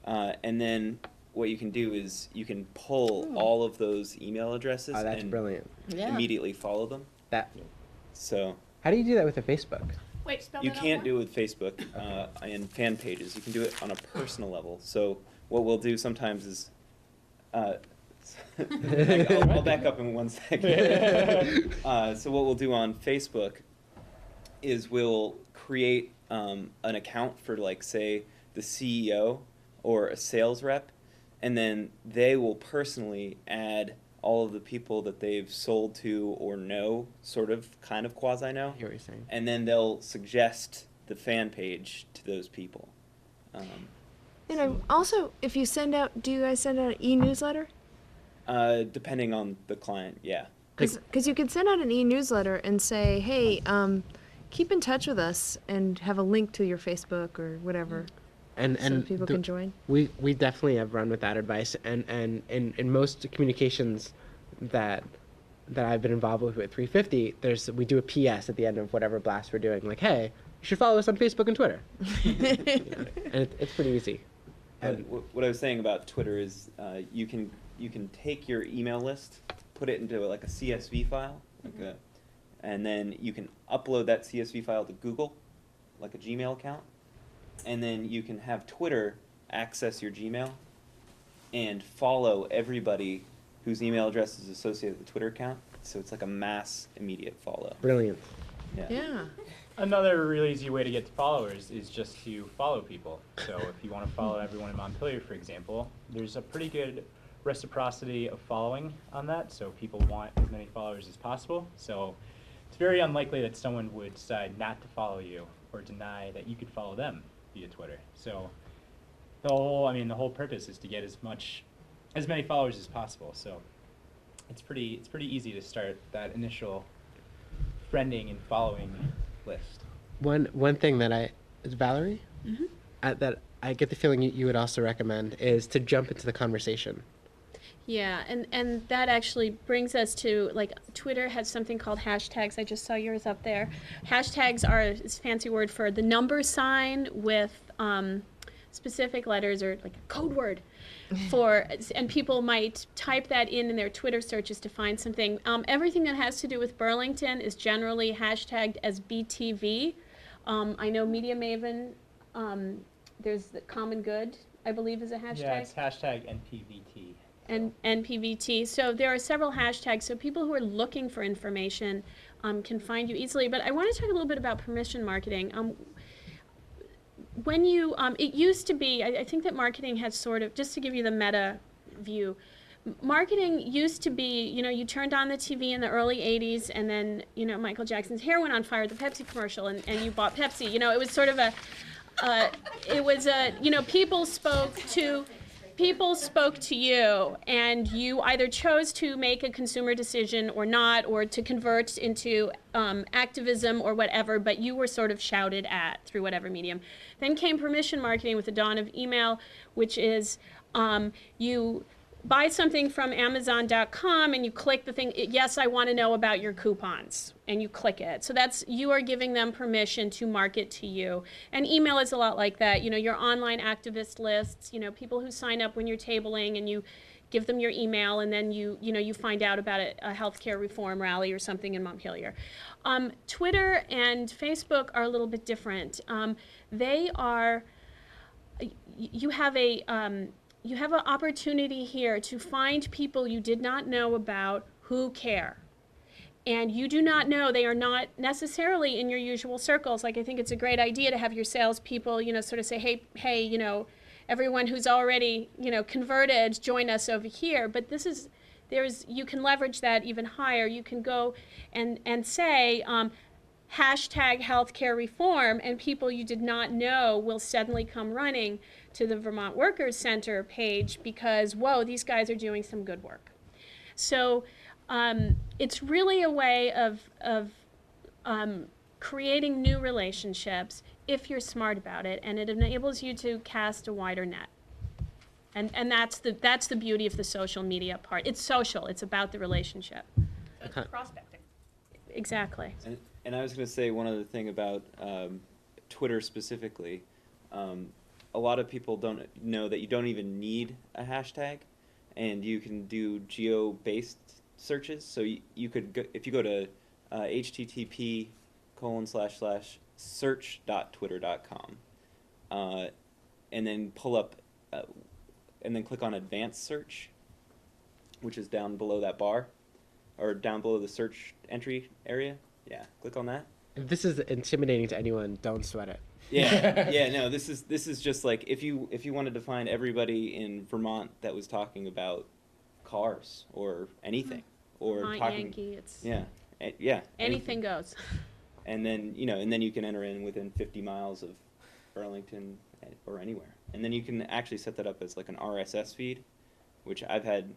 and then what you can do is you can pull all of those email addresses Oh, that's and brilliant. Yeah. immediately follow them. So How do you do that with a Facebook? Wait, spell you that out can't more? do it with Facebook and fan pages. You can do it on a personal level. So what we'll do sometimes is, I'll back up in 1 second. So what we'll do on Facebook is we'll create an account for, like, say, the CEO or a sales rep, and then they will personally add all of the people that they've sold to or know, sort of, kind of quasi-know. I hear what you're saying. And then they'll suggest the fan page to those people. And I also, if you do you guys send out an e-newsletter? Depending on the client, yeah. Because you can send out an e-newsletter and say, hey, keep in touch with us, and have a link to your Facebook or whatever. And people can join. We definitely have run with that advice, and in most communications that I've been involved with 350, we do a PS at the end of whatever blast we're doing, like, hey, you should follow us on Facebook and Twitter. You know, and it's pretty easy. What I was saying about Twitter is you can take your email list, put it into like a CSV file, and then you can upload that CSV file to Google, like a Gmail account, and then you can have Twitter access your Gmail and follow everybody whose email address is associated with the Twitter account. So it's like a mass immediate follow. Brilliant. Yeah. Another really easy way to get to followers is just to follow people. So if you want to follow everyone in Montpelier, for example, there's a pretty good reciprocity of following on that. So people want as many followers as possible. So it's very unlikely that someone would decide not to follow you or deny that you could follow them via Twitter. So the whole purpose is to get as many followers as possible. So it's pretty easy to start that initial friending and following list. One thing that Valerie, that I get the feeling you would also recommend is to jump into the conversation. Yeah, and that actually brings us to, like, Twitter has something called hashtags. I just saw yours up there. Hashtags are a fancy word for the number sign with specific letters or like a code word and people might type that in their Twitter searches to find something. Everything that has to do with Burlington is generally hashtagged as BTV. I know Media Maven, there's the Common Good, I believe, is a hashtag. Yeah, it's hashtag NPVT. And NPVT. So there are several hashtags, so people who are looking for information can find you easily. But I want to talk a little bit about permission marketing. When you, it used to be, I think that marketing has sort of, just to give you the meta view, marketing used to be, you turned on the TV in the early 80s and then, Michael Jackson's hair went on fire at the Pepsi commercial and you bought Pepsi. It was sort of people spoke to you and you either chose to make a consumer decision or not, or to convert into activism or whatever, but you were sort of shouted at through whatever medium. Then came permission marketing with the dawn of email, which is you buy something from Amazon.com and you click the thing, yes, I want to know about your coupons, and you click it. So you are giving them permission to market to you. And email is a lot like that. Your online activist lists, people who sign up when you're tabling and you give them your email and then you find out about a healthcare reform rally or something in Montpelier. Twitter and Facebook are a little bit different. You have an opportunity here to find people you did not know about who care. And you do not know, they are not necessarily in your usual circles. Like, I think it's a great idea to have your salespeople, sort of say, hey, everyone who's already, converted, join us over here. But you can leverage that even higher. You can go and say, hashtag healthcare reform, and people you did not know will suddenly come running to the Vermont Workers Center page because, whoa, these guys are doing some good work. So it's really a way of creating new relationships if you're smart about it, and it enables you to cast a wider net. And that's the beauty of the social media part. It's social. It's about the relationship. Prospecting. Exactly. And I was going to say one other thing about Twitter specifically. A lot of people don't know that you don't even need a hashtag, and you can do geo-based searches. So you could go, if you go to http://search.twitter.com, and then pull up, and then click on advanced search, which is down below that bar, or down below the search entry area. Yeah, click on that. If this is intimidating to anyone, don't sweat it. No, this is just like if you wanted to find everybody in Vermont that was talking about cars or anything or Vermont talking Yankee, it's anything goes. And then you can enter in within 50 miles of Burlington or anywhere, and then you can actually set that up as like an RSS feed, which I've had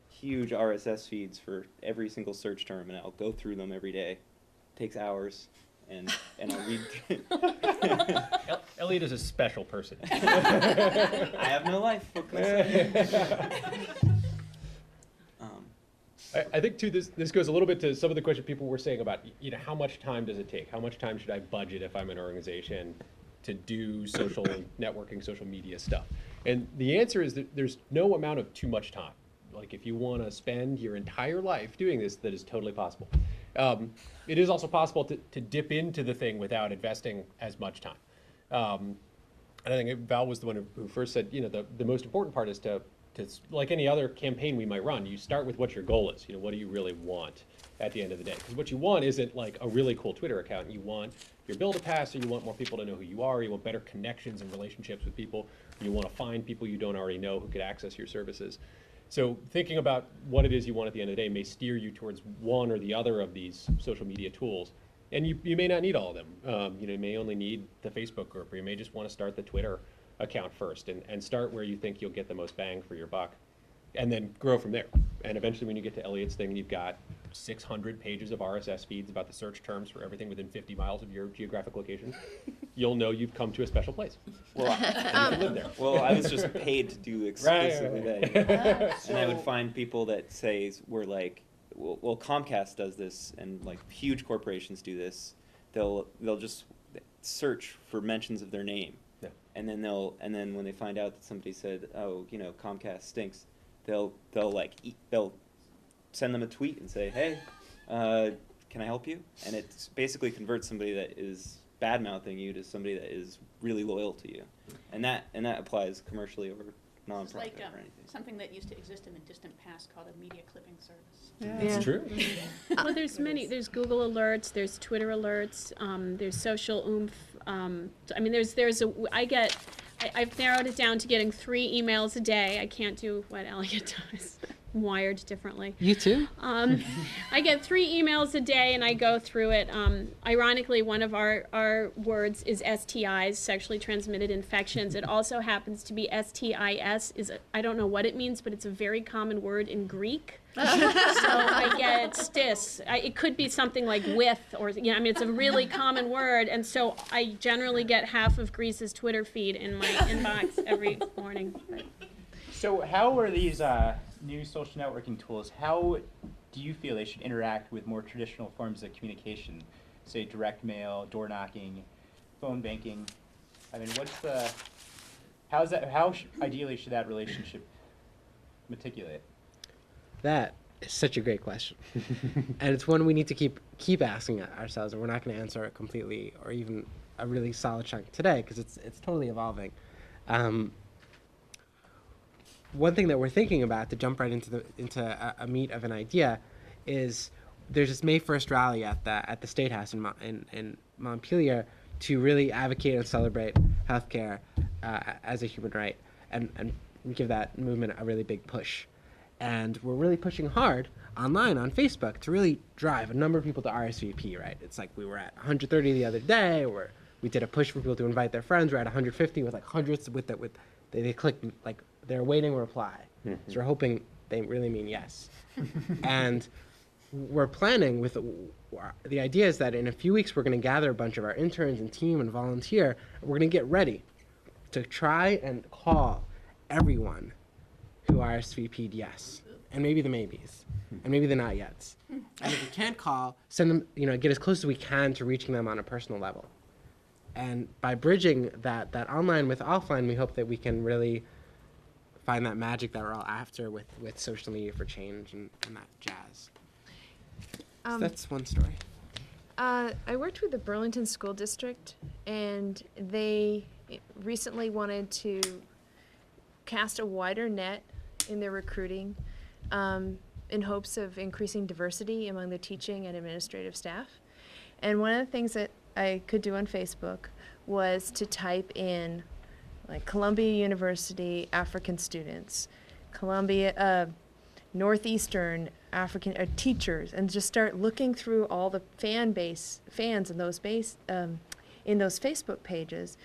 huge RSS feeds for every single search term, and I'll go through them every day. It takes hours. And I'll read. Elliot is a special person. I have no life. What can I say? I think too this goes a little bit to some of the questions people were saying about how much time does it take? How much time should I budget if I'm an organization to do social networking, social media stuff? And the answer is that there's no amount of too much time. Like if you want to spend your entire life doing this, that is totally possible. It is also possible to dip into the thing without investing as much time. And I think Val was the one who first said, the most important part is to, like any other campaign we might run, you start with what your goal is. What do you really want at the end of the day? Because what you want isn't like a really cool Twitter account. You want your bill to pass, or you want more people to know who you are. You want better connections and relationships with people. You want to find people you don't already know who could access your services. So thinking about what it is you want at the end of the day may steer you towards one or the other of these social media tools. And you may not need all of them. You may only need the Facebook group, or you may just want to start the Twitter account first and start where you think you'll get the most bang for your buck, and then grow from there. And eventually when you get to Elliot's thing, you've got 600 pages of RSS feeds about the search terms for everything within 50 miles of your geographic location. You'll know you've come to a special place. Well, and you can live there. Well, I was just paid to do exclusively that. And I would find people that were like, well, Comcast does this, and like huge corporations do this. They'll just search for mentions of their name, and then when they find out that somebody said, oh, Comcast stinks, they'll send them a tweet and say, hey, can I help you? And it basically converts somebody that is bad mouthing you to somebody that is really loyal to you, and that applies commercially over It's nonprofit like or anything. something that used to exist in the distant past called a media clipping service. It's true. Well, there's many. There's Google alerts. There's Twitter alerts. There's social oomph. I've narrowed it down to getting 3 emails a day. I can't do what Elliot does. I'm wired differently. You too? I get 3 emails a day, and I go through it. Ironically, one of our words is STIs, sexually transmitted infections. It also happens to be STIS. I don't know what it means, but it's a very common word in Greek. So I get stis. It could be something like with, or it's a really common word, and so I generally get half of Greece's Twitter feed in my inbox every morning. So how are these new social networking tools, how do you feel they should interact with more traditional forms of communication, say direct mail, door knocking, phone banking? How ideally should that relationship meticulate? That is such a great question. And it's one we need to keep asking ourselves, and we're not going to answer it completely or even a really solid chunk today, because it's totally evolving. One thing that we're thinking about, to jump right into a meat of an idea, is there's this May 1st rally at the State House in Montpelier to really advocate and celebrate healthcare as a human right, and give that movement a really big push. And we're really pushing hard online on Facebook to really drive a number of people to RSVP, right? It's like we were at 130 the other day, where we did a push for people to invite their friends. We're at 150 with like hundreds they clicked, like they're waiting a reply. Mm-hmm. So we're hoping they really mean yes. And we're planning with the idea is that in a few weeks we're going to gather a bunch of our interns and team and volunteer, and we're going to get ready to try and call everyone who RSVP'd yes, and maybe the maybes, and maybe the not yets. And if we can't call, send them, get as close as we can to reaching them on a personal level. And by bridging that online with offline, we hope that we can really find that magic that we're all after with social media for change and that jazz. So that's one story. I worked with the Burlington School District, and they recently wanted to cast a wider net in their recruiting in hopes of increasing diversity among the teaching and administrative staff. And one of the things that I could do on Facebook was to type in like Columbia University African students, Columbia Northeastern African teachers, and just start looking through all the fans in those Facebook pages,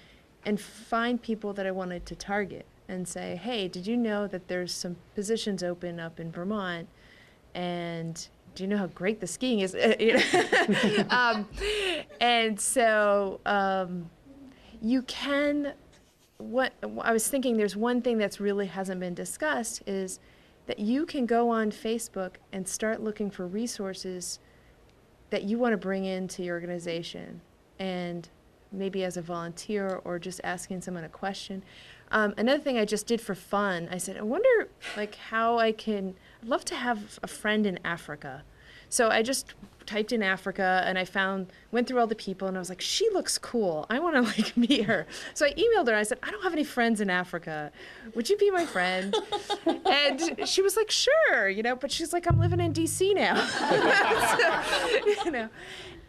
and find people that I wanted to target and say, hey, did you know that there's some positions open up in Vermont, and do you know how great the skiing is? And so you can, what I was thinking, there's one thing that's really hasn't been discussed, is that you can go on Facebook and start looking for resources that you want to bring into your organization. And maybe as a volunteer or just asking someone a question. Another thing I just did for fun, I said, I wonder like how I'd love to have a friend in Africa. So I just typed in Africa and I went through all the people and I was like, she looks cool. I want to like meet her. So I emailed her. I said, I don't have any friends in Africa. Would you be my friend? And she was like, sure, you know, but she's like, I'm living in DC now. So, you know,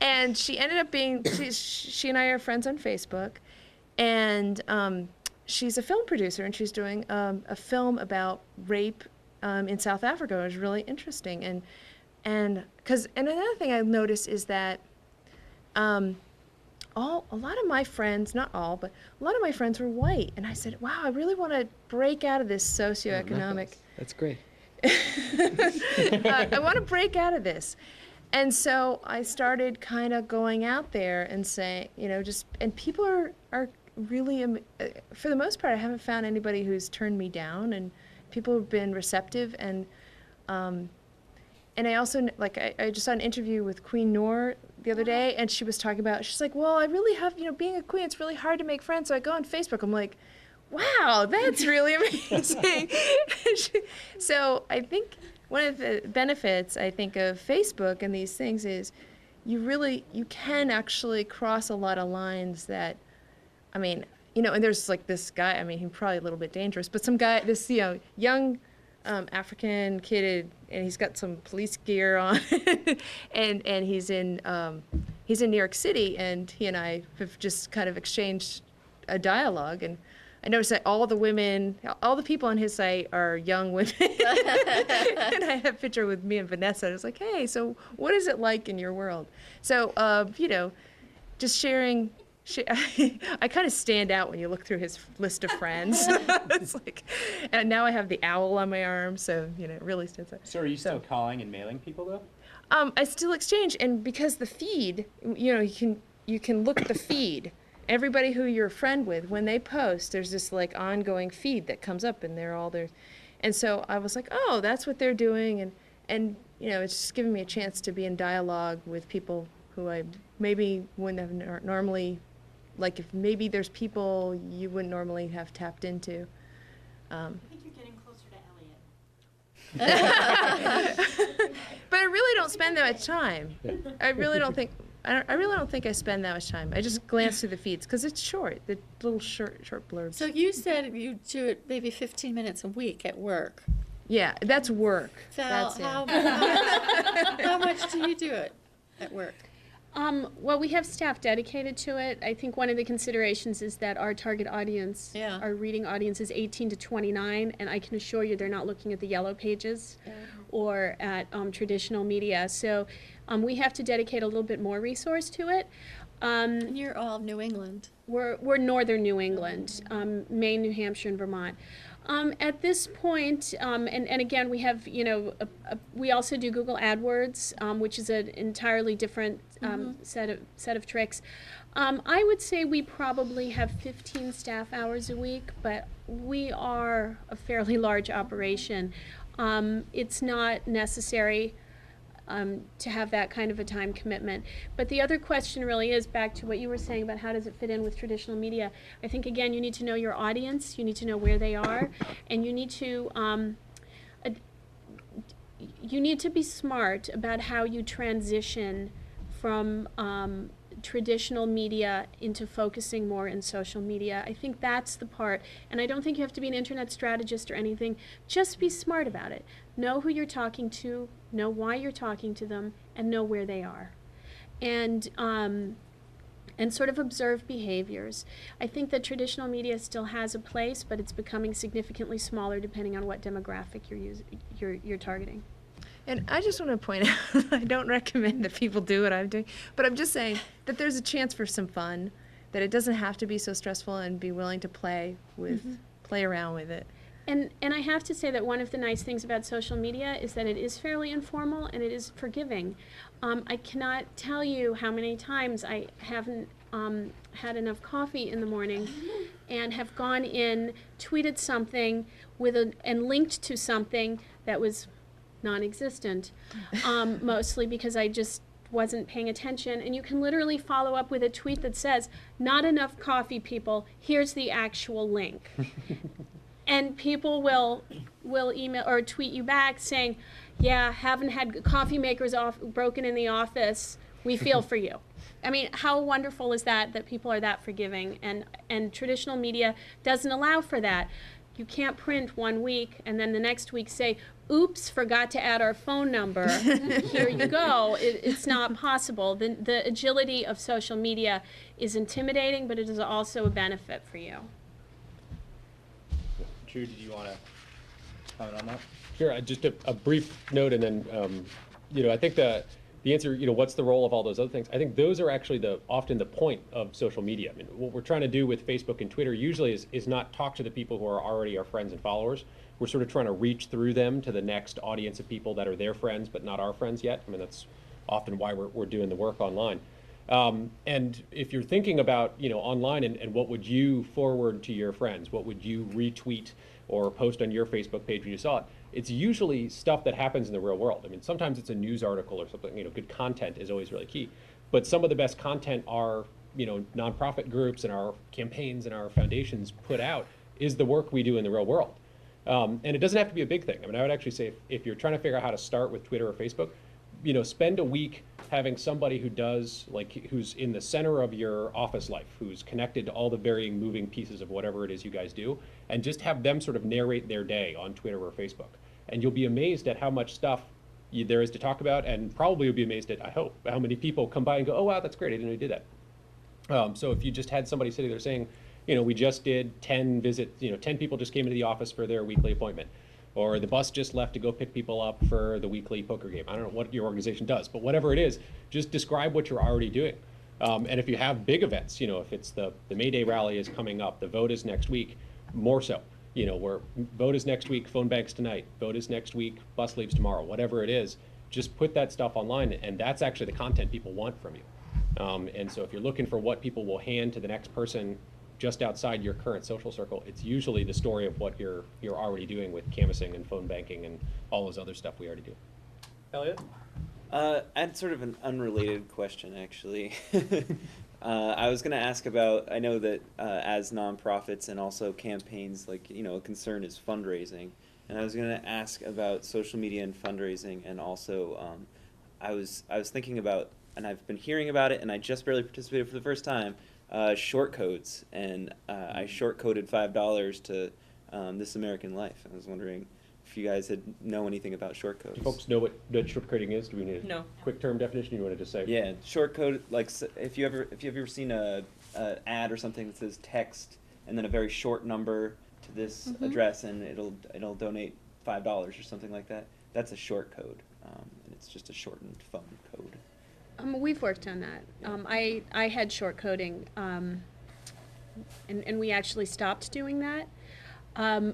and she ended up being, she and I are friends on Facebook, and she's a film producer and she's doing a film about rape in South Africa. It was really interesting. And another thing I've noticed is that a lot of my friends, not all, but a lot of my friends were white. And I said, wow, I really want to break out of this socioeconomic. That's great. I want to break out of this. And so I started kind of going out there and saying, you know, and people are really, for the most part, I haven't found anybody who's turned me down, and people have been receptive. And I also, like, I just saw an interview with Queen Noor the other day, and she was talking about, she's like, well, I really have, you know, being a queen, it's really hard to make friends. So I go on Facebook. I'm like, wow, that's really amazing. So I think one of the benefits, I think, of Facebook and these things is you can actually cross a lot of lines that, I mean, you know, and there's like this guy, I mean, he's probably a little bit dangerous, but some guy, this, you know, young African kid, and he's got some police gear on, and he's in New York City, and he and I have just kind of exchanged a dialogue, and I noticed that all the people on his site are young women, and I had a picture with me and Vanessa. I was like, hey, so what is it like in your world? So, you know, just sharing. I kind of stand out when you look through his list of friends. It's like, and now I have the owl on my arm, so you know, it really stands out. So are you still calling and mailing people though? I still exchange, and because the feed, you know, you can look at the feed. Everybody who you're a friend with, when they post, there's this like ongoing feed that comes up, and they're all there. And so I was like, oh, that's what they're doing, and you know, it's just giving me a chance to be in dialogue with people who I maybe wouldn't have normally. Like if maybe there's people you wouldn't normally have tapped into. I think you're getting closer to Elliot. But I really don't spend that much time. I really don't think I spend that much time. I just glance through the feeds because it's short, the little short blurbs. So you said you do it maybe 15 minutes a week at work. Yeah, that's work. Val, that's how much do you do it at work? Well, we have staff dedicated to it. I think one of the considerations is that our target audience, our reading audience, is 18 to 29, and I can assure you they're not looking at the yellow pages or at traditional media. So we have to dedicate a little bit more resource to it. And you're all New England. We're northern New England, Maine, New Hampshire, and Vermont. At this point, and again, we have, you know, we also do Google AdWords, which is an entirely different set of tricks. I would say we probably have 15 staff hours a week, but we are a fairly large operation. It's not necessary to have that kind of a time commitment. But the other question really is back to what you were saying about how does it fit in with traditional media. I think, again, you need to know your audience, you need to know where they are, and you need to be smart about how you transition from traditional media into focusing more in social media. I think that's the part, and I don't think you have to be an internet strategist or anything. Just be smart about it. Know who you're talking to, know why you're talking to them, and know where they are. And sort of observe behaviors. I think that traditional media still has a place, but it's becoming significantly smaller depending on what demographic you're targeting. And I just want to point out, I don't recommend that people do what I'm doing, but I'm just saying that there's a chance for some fun, that it doesn't have to be so stressful, and be willing to play around with it. And I have to say that one of the nice things about social media is that it is fairly informal and it is forgiving. I cannot tell you how many times I haven't had enough coffee in the morning and have gone in, tweeted something and linked to something that was non-existent, mostly because I just wasn't paying attention, and you can literally follow up with a tweet that says, "Not enough coffee, people. Here's the actual link." And people will email or tweet you back saying, "Yeah, haven't had coffee makers broken in the office. We feel for you." I mean, how wonderful is that people are that forgiving, and traditional media doesn't allow for that. You can't print one week and then the next week say, "Oops, forgot to add our phone number. Here you go." It's not possible. The agility of social media is intimidating, but it is also a benefit for you. Drew, did you want to comment on that? Sure. Just a brief note, and then I think the answer, what's the role of all those other things? I think those are actually often the point of social media. I mean, what we're trying to do with Facebook and Twitter usually is not talk to the people who are already our friends and followers. We're sort of trying to reach through them to the next audience of people that are their friends but not our friends yet. I mean, that's often why we're doing the work online. And if you're thinking about, online and what would you forward to your friends, what would you retweet or post on your Facebook page when you saw it, it's usually stuff that happens in the real world. I mean, sometimes it's a news article or something, good content is always really key. But some of the best content our, nonprofit groups and our campaigns and our foundations put out is the work we do in the real world. And it doesn't have to be a big thing. I mean, I would actually say if you're trying to figure out how to start with Twitter or Facebook, spend a week having somebody who's in the center of your office life, who's connected to all the varying moving pieces of whatever it is you guys do, and just have them sort of narrate their day on Twitter or Facebook. And you'll be amazed at how much stuff there is to talk about, and probably you'll be amazed at, I hope, how many people come by and go, "Oh, wow, that's great, I didn't know you did that." So if you just had somebody sitting there saying, we just did 10 visits, 10 people just came into the office for their weekly appointment, or the bus just left to go pick people up for the weekly poker game. I don't know what your organization does, but whatever it is, just describe what you're already doing. And if you have big events, if it's the May Day rally is coming up, the vote is next week, more so. Where vote is next week, phone banks tonight, vote is next week, bus leaves tomorrow, whatever it is, just put that stuff online, and that's actually the content people want from you. And so if you're looking for what people will hand to the next person just outside your current social circle, it's usually the story of what you're already doing with canvassing and phone banking and all those other stuff we already do. Elliot? I had sort of an unrelated question, actually. I was going to ask about, I know that as nonprofits and also campaigns, a concern is fundraising. And I was going to ask about social media and fundraising, and also I was thinking about, and I've been hearing about it, and I just barely participated for the first time, short codes. And I short coded $5 to This American Life. I was wondering if you guys know anything about short codes. Do folks know what short coding is? Do we need a quick term definition you want to just say? Yeah, short code, if you've ever seen a ad or something that says text and then a very short number to this address, and it'll donate $5 or something like that. That's a short code, and it's just a shortened phone code. We've worked on that. I had short coding, and we actually stopped doing that.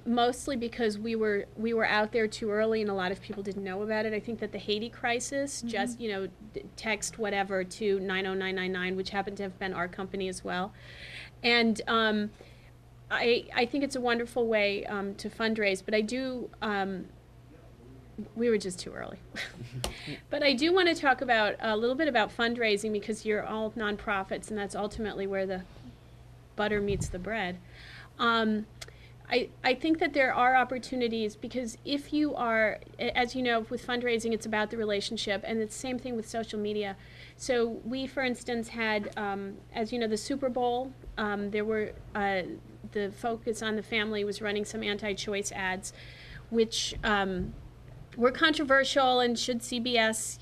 Mostly because we were out there too early and a lot of people didn't know about it. I think that the Haiti crisis, just text whatever to 90999, which happened to have been our company as well. And I think it's a wonderful way to fundraise, but I do, we were just too early. But I do want to talk about a little bit about fundraising, because you're all nonprofits and that's ultimately where the butter meets the bread. I think that there are opportunities, because if you are, as you know, with fundraising, it's about the relationship, and it's the same thing with social media. So we, for instance, had, as you know, the Super Bowl, there were, the Focus on the Family was running some anti-choice ads, which were controversial, and should CBS,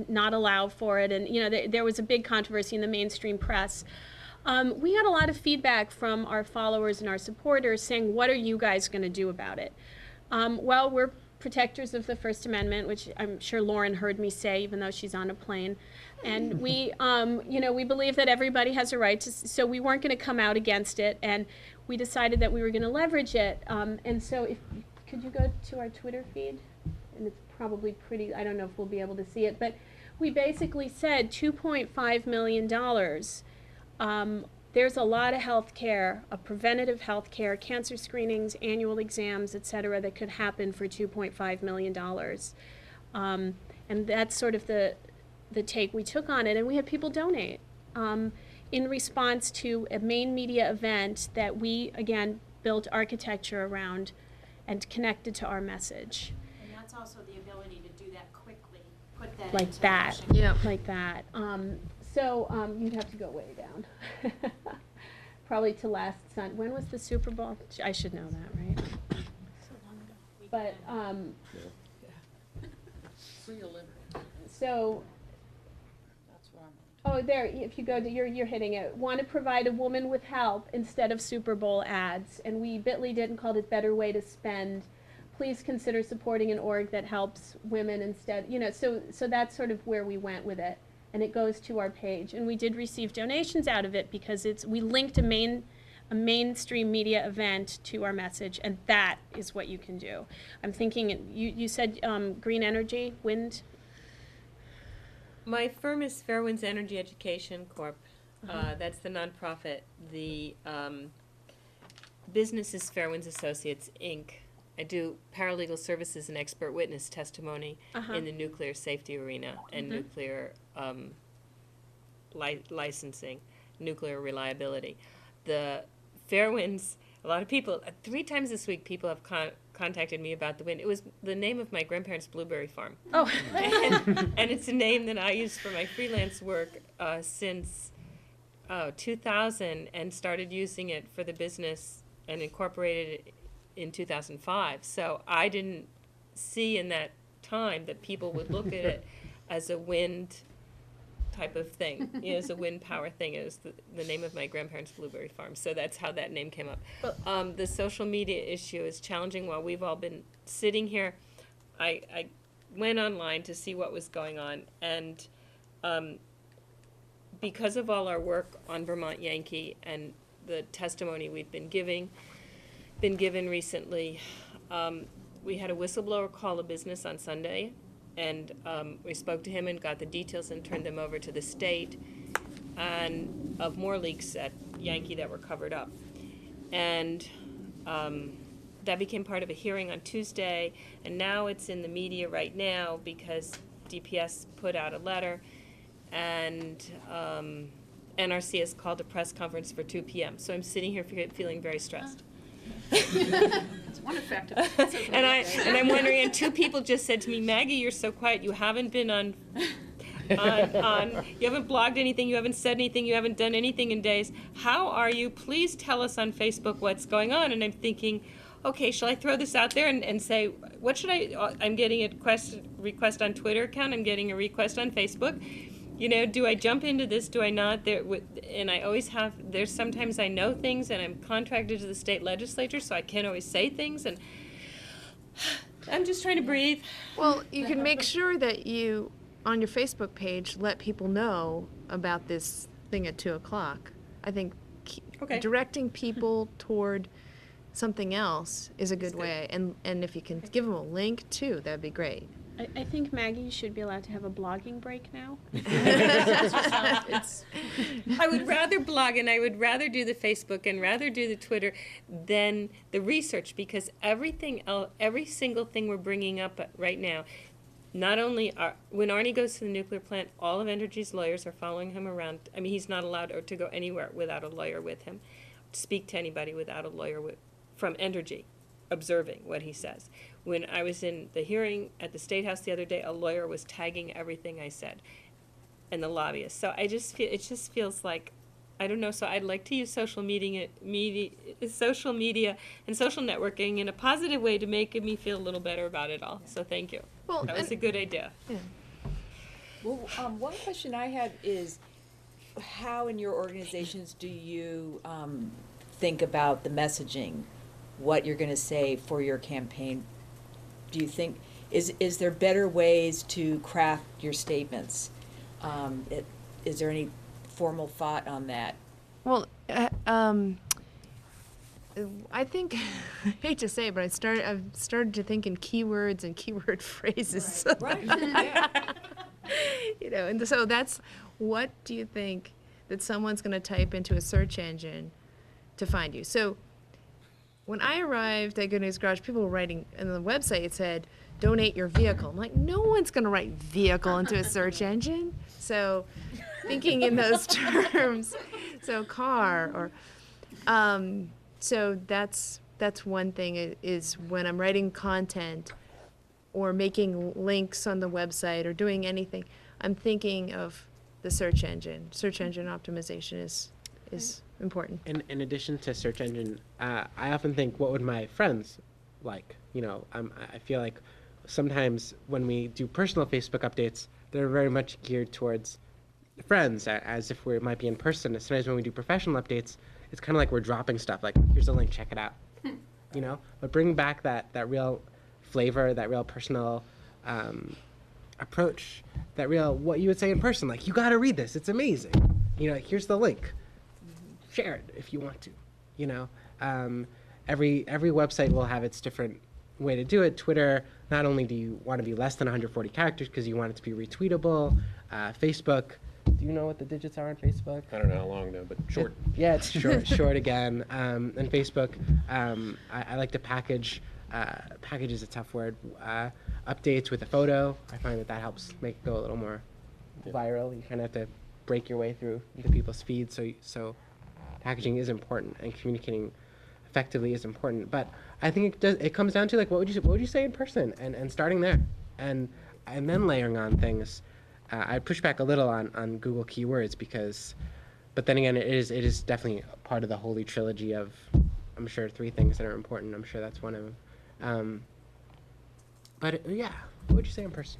not allow for it, and, there was a big controversy in the mainstream press. We got a lot of feedback from our followers and our supporters saying, what are you guys going to do about it? Well, we're protectors of the First Amendment, which I'm sure Lauren heard me say, even though she's on a plane. And we, we believe that everybody has a right to, so we weren't going to come out against it. And we decided that we were going to leverage it. And so could you go to our Twitter feed? And it's probably pretty, I don't know if we'll be able to see it, but we basically said $2.5 million. There's a lot of health care, preventative health care, cancer screenings, annual exams, et cetera, that could happen for $2.5 million. And that's sort of the take we took on it, and we had people donate in response to a main media event that we, again, built architecture around and connected to our message. And that's also the ability to do that quickly, put that Like into that, motion. yeah, like that. You'd have to go way down. Probably to last Sunday. When was the Super Bowl? I should know that, right? So long ago. But, Free or limit. so, That's what I'm. oh, there, if you go to, you're hitting it. Want to provide a woman with help instead of Super Bowl ads. And we bit.ly did and called it Better Way to Spend. Please consider supporting an org that helps women instead, so that's sort of where we went with it. And it goes to our page. And we did receive donations out of it because we linked a mainstream media event to our message, and that is what you can do. I'm thinking, you said green energy, wind? My firm is Fairwinds Energy Education Corp. That's the nonprofit. The business is Fairwinds Associates, Inc. I do paralegal services and expert witness testimony in the nuclear safety arena and nuclear licensing, nuclear reliability. The Fairwinds, a lot of people, 3 times this week, people have contacted me about the wind. It was the name of my grandparents' blueberry farm. Oh. and it's a name that I use for my freelance work since 2000, and started using it for the business and incorporated it in 2005. So I didn't see in that time that people would look at it as a wind type of thing, as a wind power thing. It was the name of my grandparents' blueberry farm. So that's how that name came up. The social media issue is challenging. While we've all been sitting here, I went online to see what was going on, and because of all our work on Vermont Yankee and the testimony we've been given recently, we had a whistleblower call a business on Sunday, and we spoke to him and got the details and turned them over to the state, and of more leaks at Yankee that were covered up. And that became part of a hearing on Tuesday, and now it's in the media right now because DPS put out a letter, and NRC has called a press conference for 2 p.m. So I'm sitting here feeling very stressed. It's one effect of social media. And I'm wondering, and 2 people just said to me, Maggie, you're so quiet. You haven't been on you haven't blogged anything, you haven't said anything, you haven't done anything in days. How are you? Please tell us on Facebook what's going on. And I'm thinking, okay, shall I throw this out there and say, what should I'm getting a request on Twitter account, I'm getting a request on Facebook. Do I jump into this? Do I not? And I always have, there's sometimes I know things and I'm contracted to the state legislature, so I can't always say things, and I'm just trying to breathe. Well, you can make sure that you, on your Facebook page, let people know about this thing at 2 o'clock. I think directing people toward something else is a good way. And if you can give them a link too, that'd be great. I think Maggie should be allowed to have a blogging break now. I would rather blog, and I would rather do the Facebook and rather do the Twitter than the research, because everything else, every single thing we're bringing up right now, not only when Arnie goes to the nuclear plant, all of Entergy's lawyers are following him around. I mean, he's not allowed to go anywhere without a lawyer with him, speak to anybody without a lawyer from Entergy observing what he says. When I was in the hearing at the State House the other day, a lawyer was tagging everything I said, and the lobbyists. So it just feels like, I don't know. So I'd like to use social media and social networking in a positive way to make me feel a little better about it all. So thank you. Well, that was a good idea. Yeah. Well, one question I had is, how in your organizations do you think about the messaging, what you're going to say for your campaign? Do you think, is there better ways to craft your statements? Is there any formal thought on that? Well, I think, I hate to say it, but I've started to think in keywords and keyword phrases. Right. Yeah. And so that's, what do you think that someone's going to type into a search engine to find you? So when I arrived at Good News Garage, people were writing, and on the website it said, donate your vehicle. I'm like, no one's going to write vehicle into a search engine. So thinking in those terms, so car or, so that's one thing is when I'm writing content or making links on the website or doing anything, I'm thinking of the search engine. Search engine optimization is important. In addition to search engine, I often think, what would my friends like? You know, I feel like sometimes when we do personal Facebook updates, they're very much geared towards friends, as if we might be in person. Sometimes when we do professional updates, it's kind of like we're dropping stuff, like, here's a link, check it out. You know, but bring back that real flavor, that real personal approach, that real, what you would say in person, like, you gotta read this, it's amazing. You know, here's the link. Share it if you want to. You know, every website will have its different way to do it. Twitter, not only do you want to be less than 140 characters because you want it to be retweetable. Facebook, do you know what the digits are on Facebook? I don't know how long though, but short. It's short, short again. And Facebook, I like to package is a tough word, updates with a photo. I find that helps make it go a little more viral. You kind of have to break your way through into people's feeds, so packaging is important and communicating effectively is important. But I think it comes down to, like, what would you say in person, and starting there, and then layering on things. I push back a little on Google keywords but then again, it is definitely part of the holy trilogy of, I'm sure, 3 things that are important. I'm sure that's one of them. But yeah, what would you say in person?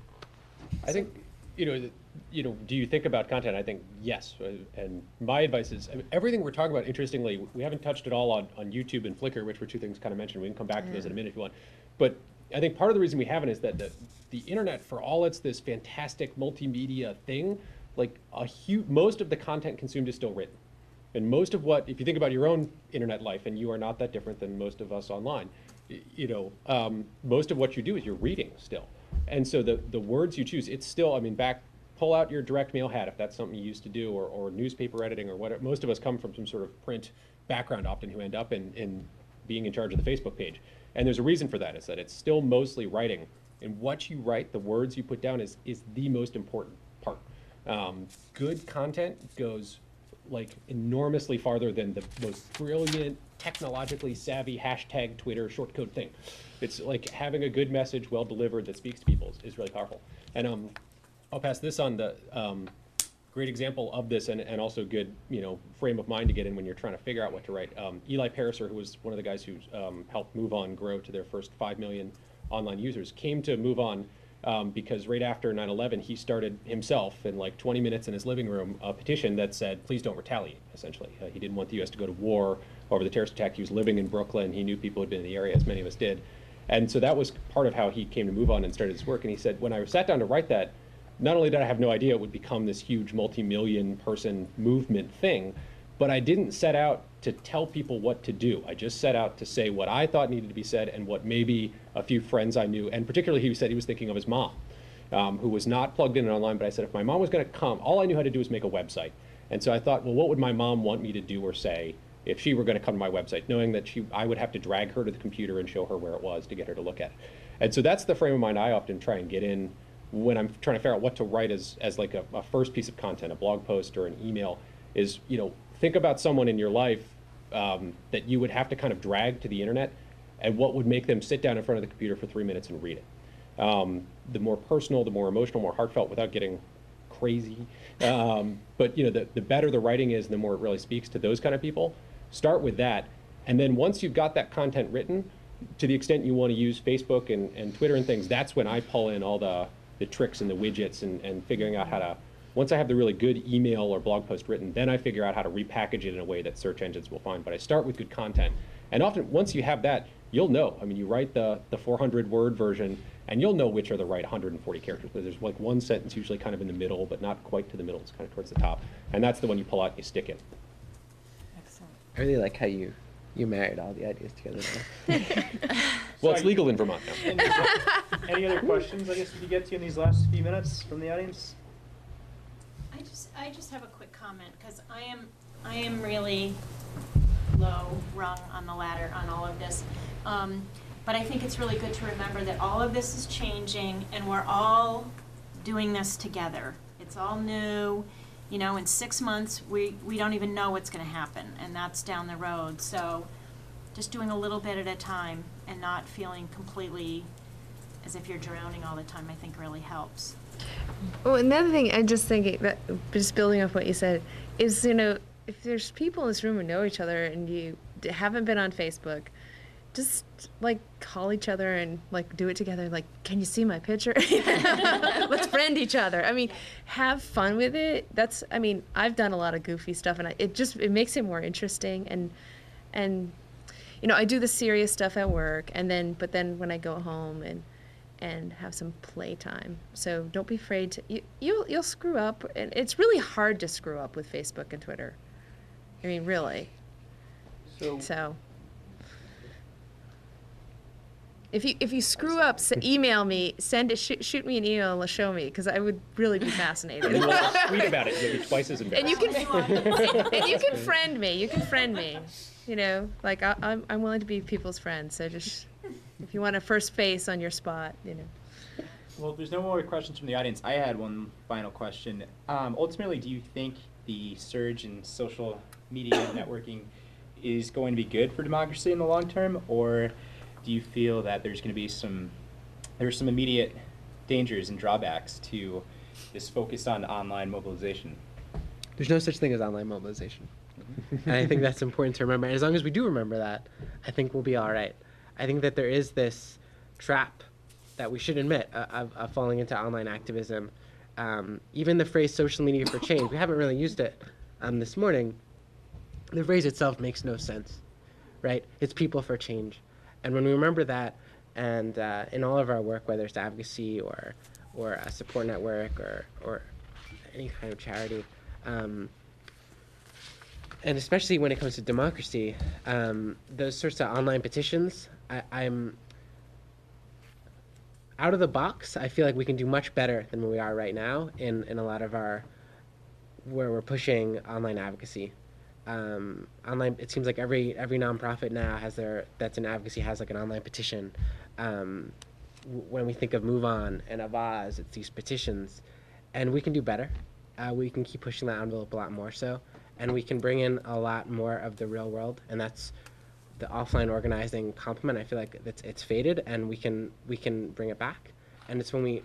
I think, do you think about content? I think yes. And my advice is, everything we're talking about, interestingly, we haven't touched at all on YouTube and Flickr, which were 2 things kind of mentioned. We can come back to those in a minute if you want. But I think part of the reason we haven't is that the internet, for all it's this fantastic multimedia thing, like most of the content consumed is still written. And most of if you think about your own internet life, and you are not that different than most of us online, most of what you do is you're reading still. And so the words you choose, it's still, pull out your direct mail hat if that's something you used to do, or newspaper editing or whatever. Most of us come from some sort of print background often, who end up in being in charge of the Facebook page. And there's a reason for that, is that it's still mostly writing. And what you write, the words you put down is the most important part. Good content goes like enormously farther than the most brilliant, technologically savvy hashtag Twitter shortcode thing. It's like having a good message well delivered that speaks to people is really powerful. And I'll pass this on. The great example of this, and also good frame of mind to get in when you're trying to figure out what to write. Eli Pariser, who was one of the guys who helped MoveOn grow to their first 5 million online users, came to MoveOn because right after 9/11, he started himself in like 20 minutes in his living room a petition that said, please don't retaliate, essentially. He didn't want the U.S. to go to war over the terrorist attack. He was living in Brooklyn. He knew people who had been in the area, as many of us did. And so that was part of how he came to MoveOn and started his work. And he said, when I sat down to write that, not only did I have no idea it would become this huge multi-million person movement thing, but I didn't set out to tell people what to do. I just set out to say what I thought needed to be said and what maybe a few friends I knew, and particularly he said he was thinking of his mom, who was not plugged in and online, but I said if my mom was gonna come, all I knew how to do was make a website. And so I thought, well, what would my mom want me to do or say if she were gonna come to my website, knowing that I would have to drag her to the computer and show her where it was to get her to look at it. And so that's the frame of mind I often try and get in when I'm trying to figure out what to write as like a first piece of content, a blog post or an email, is, think about someone in your life that you would have to kind of drag to the internet, and what would make them sit down in front of the computer for 3 minutes and read it. The more personal, the more emotional, more heartfelt, without getting crazy. But the better the writing is, the more it really speaks to those kind of people. Start with that, and then once you've got that content written, to the extent you want to use Facebook and Twitter and things, that's when I pull in all the tricks and the widgets and figuring out how to, once I have the really good email or blog post written, then I figure out how to repackage it in a way that search engines will find. But I start with good content. And often, once you have that, you'll know. You write the 400-word version, and you'll know which are the right 140 characters. But there's like one sentence usually kind of in the middle, but not quite to the middle. It's kind of towards the top. And that's the one you pull out and you stick in. Excellent. I really like how you married all the ideas together. Well, it's legal in Vermont now. Any other questions, I guess, we could get to in these last few minutes from the audience? I just have a quick comment, because I am really low rung on the ladder on all of this. But I think it's really good to remember that all of this is changing and we're all doing this together. It's all new. You know, in 6 months, we don't even know what's going to happen, and that's down the road. So just doing a little bit at a time and not feeling completely as if you're drowning all the time, I think really helps. Oh, another thing I'm just thinking, that just building off what you said, is, you know, if there's people in this room who know each other and you haven't been on Facebook, just like call each other and like do it together. Like, can you see my picture? Let's friend each other. I mean, have fun with it. I mean, I've done a lot of goofy stuff, and it makes it more interesting. And you know, I do the serious stuff at work, but then when I go home and have some playtime. So don't be afraid to, you'll screw up, and it's really hard to screw up with Facebook and Twitter. I mean, really. So if you screw up, email me, shoot me an email and show me, because I would really be fascinated. And we'll tweet about it. You'll be twice as embarrassed. And you can friend me. You can friend me. You know, like I'm willing to be people's friend. So just if you want a first face on your spot, you know. Well, if there's no more questions from the audience, I had one final question. Ultimately, do you think the surge in social media networking is going to be good for democracy in the long term, or do you feel that there's going to be some immediate dangers and drawbacks to this focus on online mobilization? There's no such thing as online mobilization. And I think that's important to remember. And as long as we do remember that, I think we'll be all right. I think that there is this trap that we should admit of falling into online activism. Even the phrase social media for change, we haven't really used it this morning. The phrase itself makes no sense, right? It's people for change. And when we remember that, and in all of our work, whether it's advocacy or a support network or any kind of charity, and especially when it comes to democracy, those sorts of online petitions, I'm out of the box. I feel like we can do much better than where we are right now in a lot of where we're pushing online advocacy. Online, it seems like every nonprofit now that's in advocacy has like an online petition. When we think of Move On and Avaz, it's these petitions, and we can do better. We can keep pushing that envelope a lot more so, and we can bring in a lot more of the real world, and that's the offline organizing complement. I feel like it's faded, and we can bring it back, and it's when we,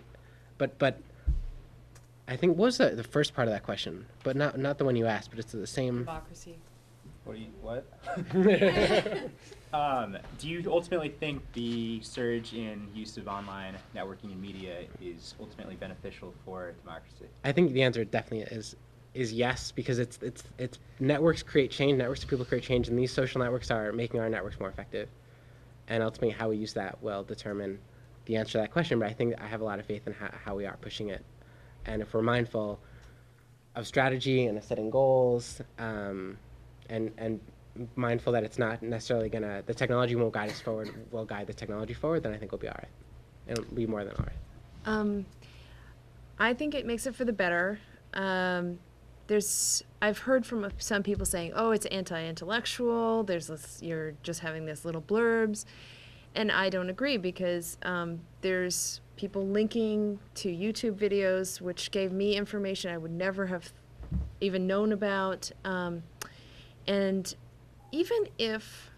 but I think what was the first part of that question, but not the one you asked, but it's the same. Democracy. What? Do you ultimately think the surge in use of online networking and media is ultimately beneficial for democracy? I think the answer definitely is yes, because it's networks create change, networks of people create change, and these social networks are making our networks more effective. And ultimately how we use that will determine the answer to that question, but I think I have a lot of faith in how we are pushing it. And if we're mindful of strategy and of setting goals, and mindful that it's not necessarily the technology won't guide us forward, we'll guide the technology forward, then I think we'll be all right. It'll be more than all right. I think it makes it for the better. I've heard from some people saying, oh, it's anti-intellectual, you're just having this little blurbs, and I don't agree, because there's people linking to YouTube videos, which gave me information I would never have even known about, and even if,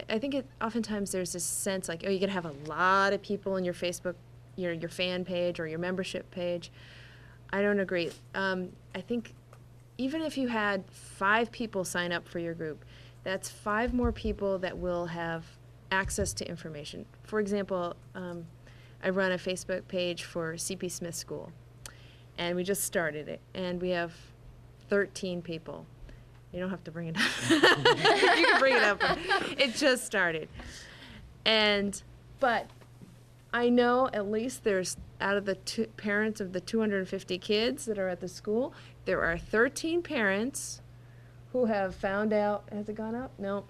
I think oftentimes there's this sense like, oh, you're gonna have a lot of people in your Facebook, your fan page or your membership page. I don't agree. I think even if you had 5 people sign up for your group, that's 5 more people that will have access to information. For example, I run a Facebook page for CP Smith School, and we just started it, and we have 13 people. You don't have to bring it up. You can bring it up. It just started. But I know at least there's, out of the parents of the 250 kids that are at the school, there are 13 parents who have found out, has it gone up? No.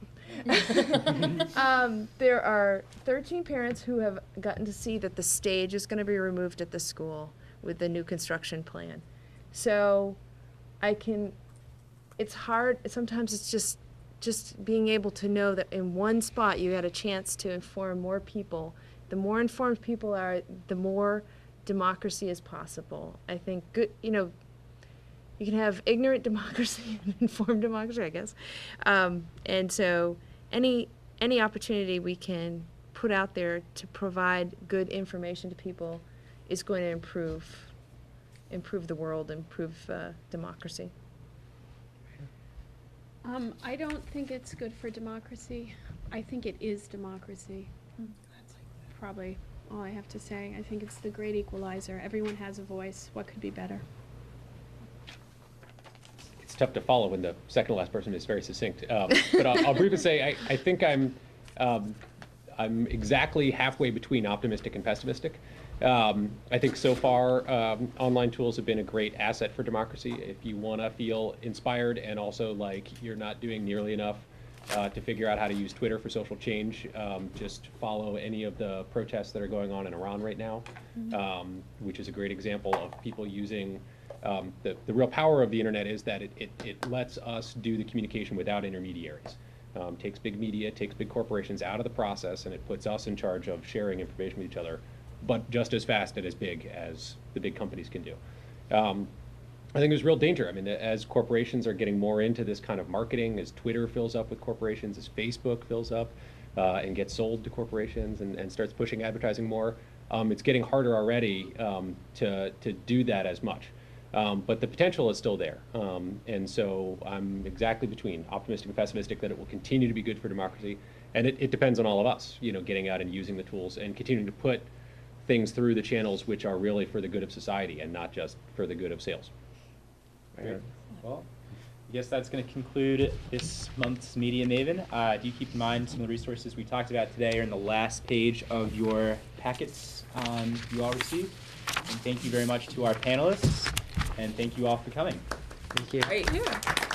There are 13 parents who have gotten to see that the stage is going to be removed at the school with the new construction plan. So it's hard, sometimes it's just just being able to know that in one spot you had a chance to inform more people. The more informed people are, the more democracy is possible. I think good, you can have ignorant democracy and informed democracy, I guess. And so any opportunity we can put out there to provide good information to people is going to improve the world, improve democracy. I don't think it's good for democracy. I think it is democracy. Probably all I have to say. I think it's the great equalizer. Everyone has a voice. What could be better? It's tough to follow when the second to last person is very succinct. But I'll briefly say I think I'm exactly halfway between optimistic and pessimistic. I think so far online tools have been a great asset for democracy. If you want to feel inspired and also like you're not doing nearly enough to figure out how to use Twitter for social change, just follow any of the protests that are going on in Iran right now, which is a great example of people using the real power of the internet is that it lets us do the communication without intermediaries. Takes big media, takes big corporations out of the process, and it puts us in charge of sharing information with each other, but just as fast and as big as the big companies can do. I think there's real danger. I mean, as corporations are getting more into this kind of marketing, as Twitter fills up with corporations, as Facebook fills up and gets sold to corporations and starts pushing advertising more, it's getting harder already to do that as much. But the potential is still there. And so I'm exactly between optimistic and pessimistic that it will continue to be good for democracy. And it depends on all of us, getting out and using the tools and continuing to put things through the channels which are really for the good of society and not just for the good of sales. Great. Well, I guess that's going to conclude this month's Media Maven. Do keep in mind some of the resources we talked about today are in the last page of your packets you all received. And thank you very much to our panelists, and thank you all for coming. Thank you. Great. Yeah.